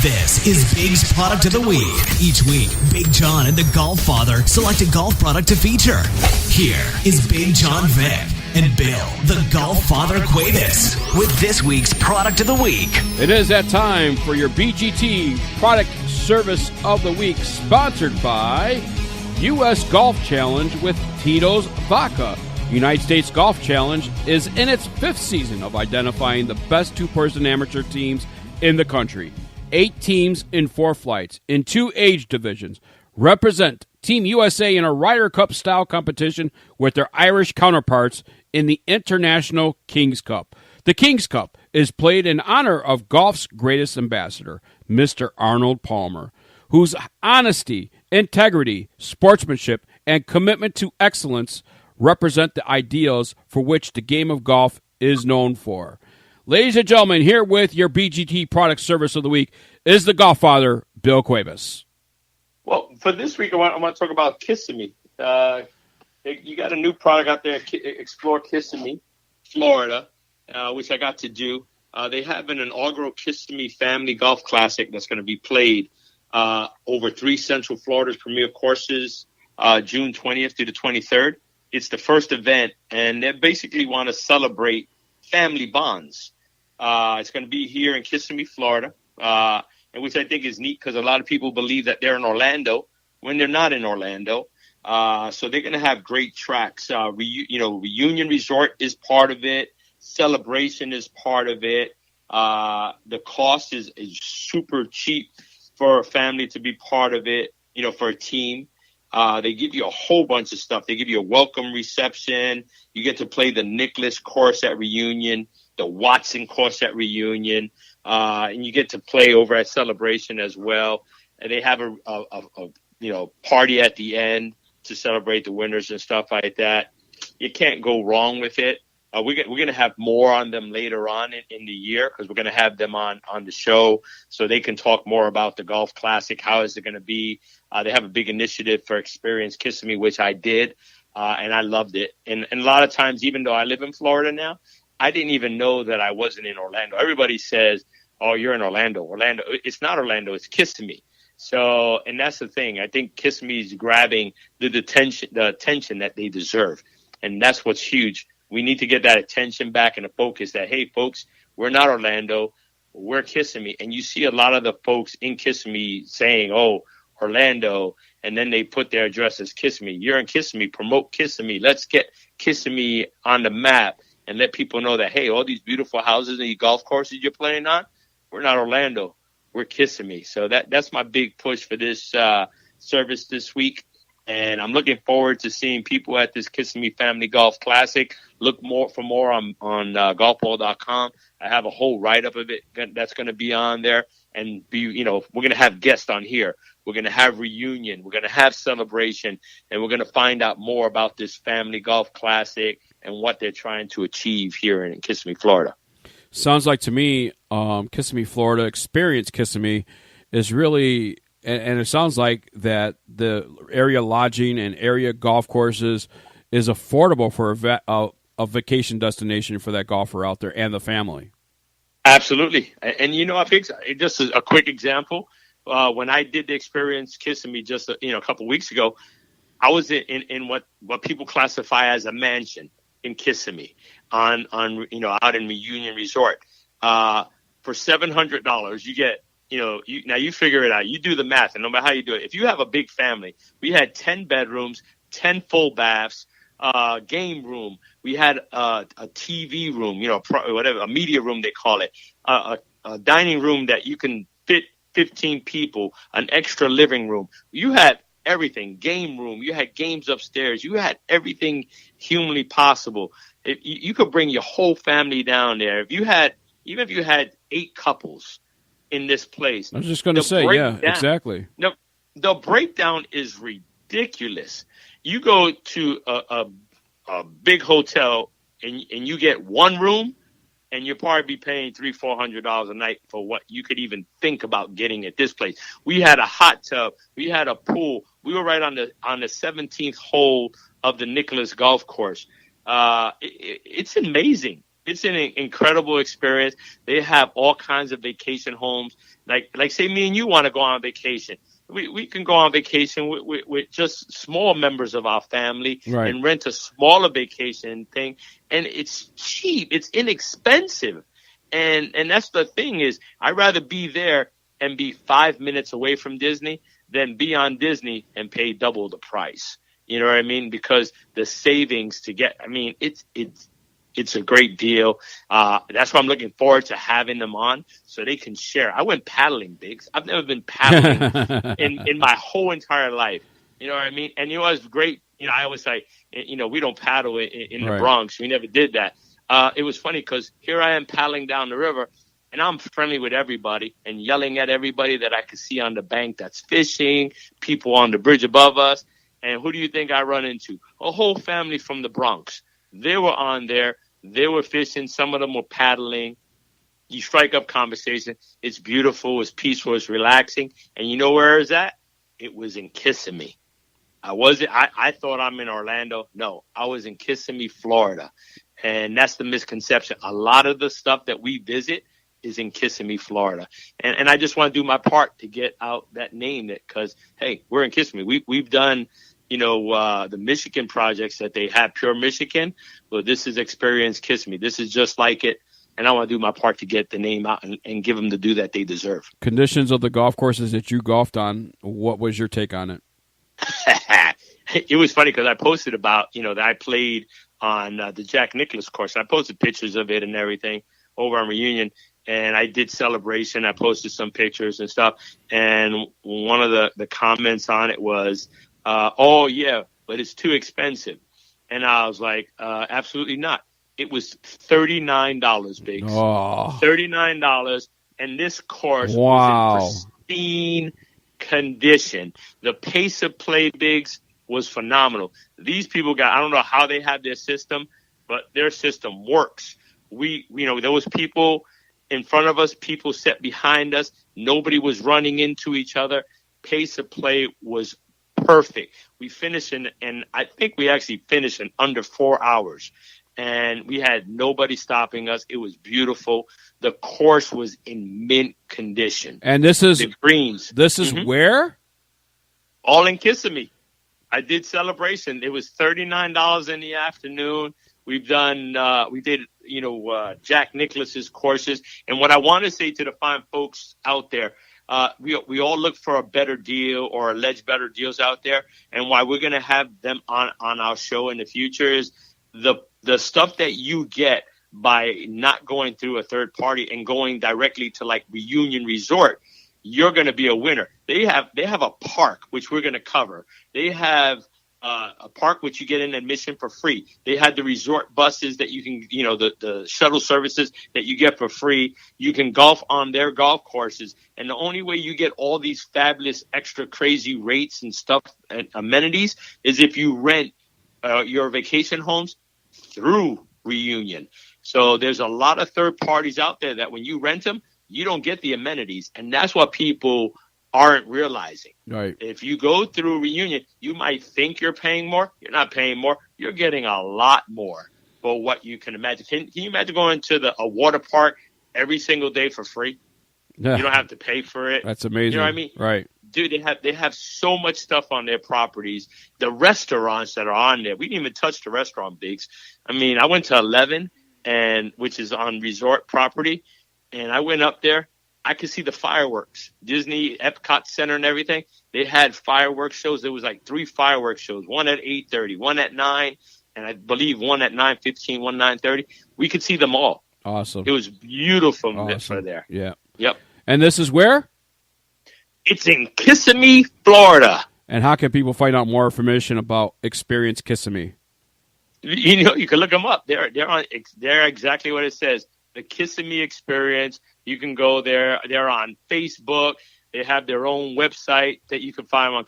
This is Bigg's Product of the Week. Each week, Big John and the Golf Father select a golf product to feature. Here is Big John Vick and Bill, the Golf Father Cuevas, with this week's Product of the Week. It is that time for your BGT Product Service of the Week, sponsored by U.S. Golf Challenge with Tito's Vodka. United States Golf Challenge is in its 5th season of identifying the best two-person amateur teams in the country. 8 teams in 4 flights in 2 age divisions represent Team USA in a Ryder Cup style competition with their Irish counterparts in the International Kings Cup. The Kings Cup is played in honor of golf's greatest ambassador, Mr. Arnold Palmer, whose honesty, integrity, sportsmanship, and commitment to excellence represent the ideals for which the game of golf is known for. Ladies and gentlemen, here with your BGT Product Service of the Week is the Golf Father, Bill Cuevas. Well, for this week, I want to talk about Kissimmee. You got a new product out there, Explore Kissimmee, Florida, which I got to do. They have an inaugural Kissimmee Family Golf Classic that's going to be played over 3 Central Florida's premier courses, June 20th through the 23rd. It's the first event, and they basically want to celebrate family bonds. It's going to be here in Kissimmee, Florida, and which I think is neat because a lot of people believe that they're in Orlando when they're not in Orlando. So they're going to have great tracks. Reunion Resort is part of it. Celebration is part of it. The cost is super cheap for a family to be part of it, for a team. They give you a whole bunch of stuff. They give you a welcome reception. You get to play the Nicklaus course at Reunion, the Watson course at Reunion, and you get to play over at Celebration as well. And they have a party at the end to celebrate the winners and stuff like that. You can't go wrong with it. We're going to have more on them later on in the year, because we're going to have them on the show so they can talk more about the Golf Classic. How is it going to be? They have a big initiative for Experience Kissimmee, which I did, and I loved it. And a lot of times, even though I live in Florida now, I didn't even know that I wasn't in Orlando. Everybody says, oh, you're in Orlando. Orlando. It's not Orlando. It's Kissimmee. So, and that's the thing. I think Kissimmee is grabbing the attention that they deserve. And that's what's huge. We need to get that attention back and the focus that, hey, folks, we're not Orlando, we're Kissimmee. And you see a lot of the folks in Kissimmee saying, oh, Orlando, and then they put their address as Kissimmee. You're in Kissimmee, promote Kissimmee. Let's get Kissimmee on the map and let people know that, hey, all these beautiful houses and these golf courses you're playing on, we're not Orlando, we're Kissimmee. So that's my big push for this service this week. And I'm looking forward to seeing people at this Kissimmee Family Golf Classic. Look for more on golfball.com. I have a whole write-up of it that's going to be on there. And we're going to have guests on here. We're going to have Reunion. We're going to have Celebration. And we're going to find out more about this Family Golf Classic and what they're trying to achieve here in Kissimmee, Florida. Sounds like to me, Kissimmee, Florida, Experience Kissimmee is really... And it sounds like that the area lodging and area golf courses is affordable for a vacation destination for that golfer out there and the family. Absolutely. And just a quick example, when I did the Experience Kissimmee just a couple weeks ago, I was in what people classify as a mansion in Kissimmee on out in Reunion Resort. For $700, you get now you figure it out. You do the math, and no matter how you do it, if you have a big family, we had 10 bedrooms, 10 full baths, game room. We had a TV room, a media room they call it, a dining room that you can fit 15 people, an extra living room. You had everything, game room. You had games upstairs. You had everything humanly possible. You could bring your whole family down there. Even if you had 8 couples in this place. I was just going to say, exactly. No, the breakdown is ridiculous. You go to a big hotel and you get one room, and you'll probably be paying $300-400 a night for what you could even think about getting at this place. We had a hot tub. We had a pool. We were right on the 17th hole of the Nicklaus golf course. It's amazing. It's an incredible experience. They have all kinds of vacation homes. Like say me and you want to go on vacation. We can go on vacation with just small members of our family, right, and rent a smaller vacation thing. And it's cheap. It's inexpensive. And that's the thing is, I'd rather be there and be 5 minutes away from Disney than be on Disney and pay double the price. You know what I mean? Because the savings to get, it's a great deal. That's why I'm looking forward to having them on so they can share. I went paddling, Biggs. I've never been paddling in my whole entire life. You know what I mean? And it was great. I always say, we don't paddle in the Bronx. We never did that. It was funny because here I am paddling down the river, and I'm friendly with everybody and yelling at everybody that I could see on the bank that's fishing, people on the bridge above us. And who do you think I run into? A whole family from the Bronx. They were on there. They were fishing. Some of them were paddling. You strike up conversation. It's beautiful. It's peaceful. It's relaxing. And you know where is that? It was in Kissimmee. I thought I'm in Orlando. No, I was in Kissimmee, Florida. And that's the misconception. A lot of the stuff that we visit is in Kissimmee, Florida. And I just want to do my part to get out that name because, hey, we're in Kissimmee. We've done the Michigan projects that they have, Pure Michigan. Well, this is Experience Kissimmee. This is just like it. And I want to do my part to get the name out and give them the due that they deserve. Conditions of the golf courses that you golfed on, what was your take on it? It was funny because I posted about, that I played on the Jack Nicklaus course. I posted pictures of it and everything over on Reunion. and I did celebration. I posted some pictures and stuff. And one of the comments on it was, oh, yeah, but it's too expensive. And I was like, absolutely not. It was $39, Biggs. Oh. $39. And this course Wow. was in pristine condition. The pace of play, Biggs, was phenomenal. These people I don't know how they have their system, but their system works. There was people in front of us, people set behind us. Nobody was running into each other. Pace of play was perfect. We finished and I think we actually finished in under 4 hours. And we had nobody stopping us. It was beautiful. The course was in mint condition. And this is the greens. This is where? All in Kissimmee. I did celebration. It was $39 in the afternoon. We did Jack Nicklaus's courses. And what I want to say to the fine folks out there, we all look for a better deal or alleged better deals out there. And why we're going to have them on our show in the future is the stuff that you get by not going through a third party and going directly to like Reunion Resort. You're going to be a winner. They have a park, which we're going to cover. They have a park which you get an admission for free. They had the resort buses that you can, the shuttle services that you get for free. You can golf on their golf courses. And the only way you get all these fabulous extra crazy rates and stuff and amenities is if you rent your vacation homes through Reunion. So there's a lot of third parties out there that when you rent them, you don't get the amenities. And that's what people aren't realizing. Right. If you go through Reunion, you might think you're paying more. You're not paying more. You're getting a lot more for what you can imagine. Can you imagine going to a water park every single day for free? Yeah. You don't have to pay for it. That's amazing. You know what I mean? Right. Dude, they have so much stuff on their properties. The restaurants that are on there, we didn't even touch the restaurant, Biggs. I mean, I went to 11, which is on resort property, and I went up there. I could see the fireworks. Disney, Epcot Center and everything, they had fireworks shows. There was like 3 fireworks shows, one at 8:30, one at 9, and I believe one at 9:15, one 9:30. We could see them all. Awesome. It was beautiful for there. Yeah. Yep. And this is where? It's in Kissimmee, Florida. And how can people find out more information about Experience Kissimmee? You can look them up. They're exactly what it says. The Kissimmee Experience. You can go there. They're on Facebook. They have their own website that you can find on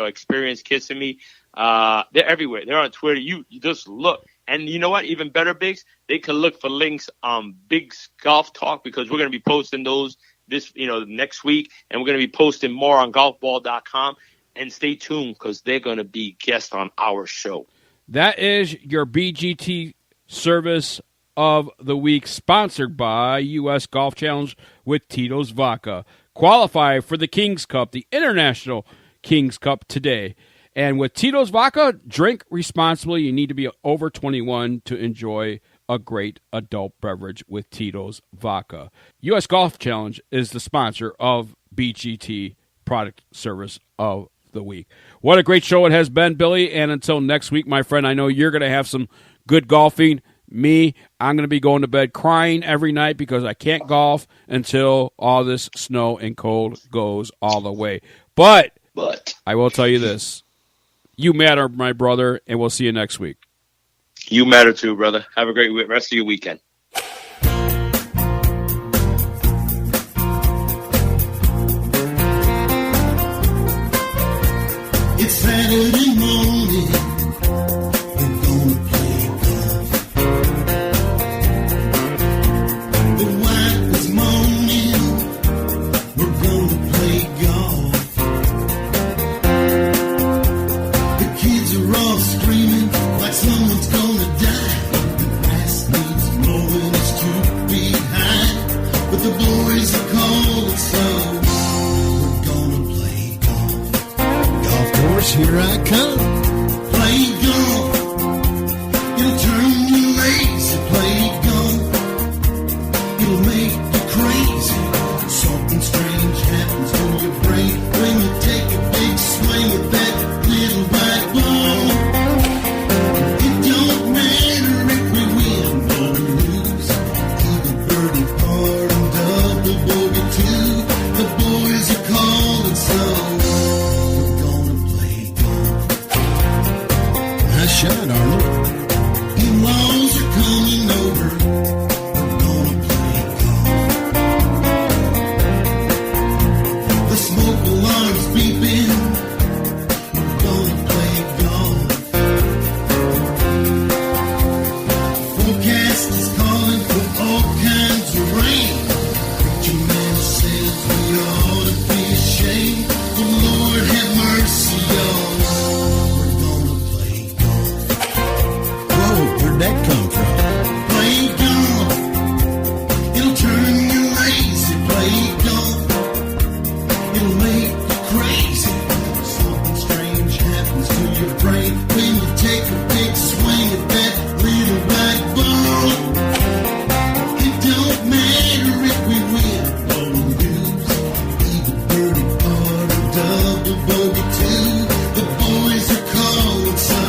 Experience Kissimmee. They're everywhere. They're on Twitter. You just look. And you know what? Even better, Biggs, they can look for links on Bigg's Golf Talk because we're going to be posting those next week, and we're going to be posting more on golfball.com. And stay tuned because they're going to be guests on our show. That is your BGT service of the week, sponsored by U.S. Golf Challenge with Tito's Vodka. Qualify for the King's Cup, the International King's Cup today. And with Tito's Vodka, drink responsibly. You need to be over 21 to enjoy a great adult beverage with Tito's Vodka. U.S. Golf Challenge is the sponsor of BGT product service of the week. What a great show it has been, Billy. And until next week, my friend, I know you're going to have some good golfing. Me, I'm going to be going to bed crying every night because I can't golf until all this snow and cold goes all the way. But I will tell you this. You matter, my brother, and we'll see you next week. You matter too, brother. Have a great rest of your weekend. It's Saturday morning. We're gonna play golf. The wife is moaning. We're gonna play golf. The kids are all screaming like someone's gonna die. The grass needs mowing, it's too behind. But the boys are calling, so we're gonna play golf. Golf course, here I come. Play golf. It'll turn you lazy. Play golf. It'll make you crazy. Something strange happens to your brain when you take a big swing with that little white ball. It don't matter. Nice shot, Arnold. In-laws are coming over. We're gonna play golf. The smoke alarm's beeping. We're gonna play golf. Forecast is calling for all kinds of rain. Preacher man says we ought to be ashamed. The Lord have mercy, y'all. Where'd that come from? Play golf. It'll turn you lazy. Play golf. It'll make you crazy. Something strange happens to your brain when you take a big swing at that little black ball. It don't matter if we win or we lose. Either birdie or a double bogey too. The boys are calling, so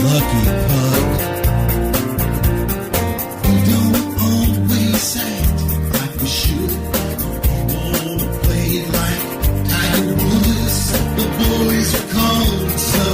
lucky putt. We don't always act like we should. We wanna play like Tiger Woods. The boys are calling, so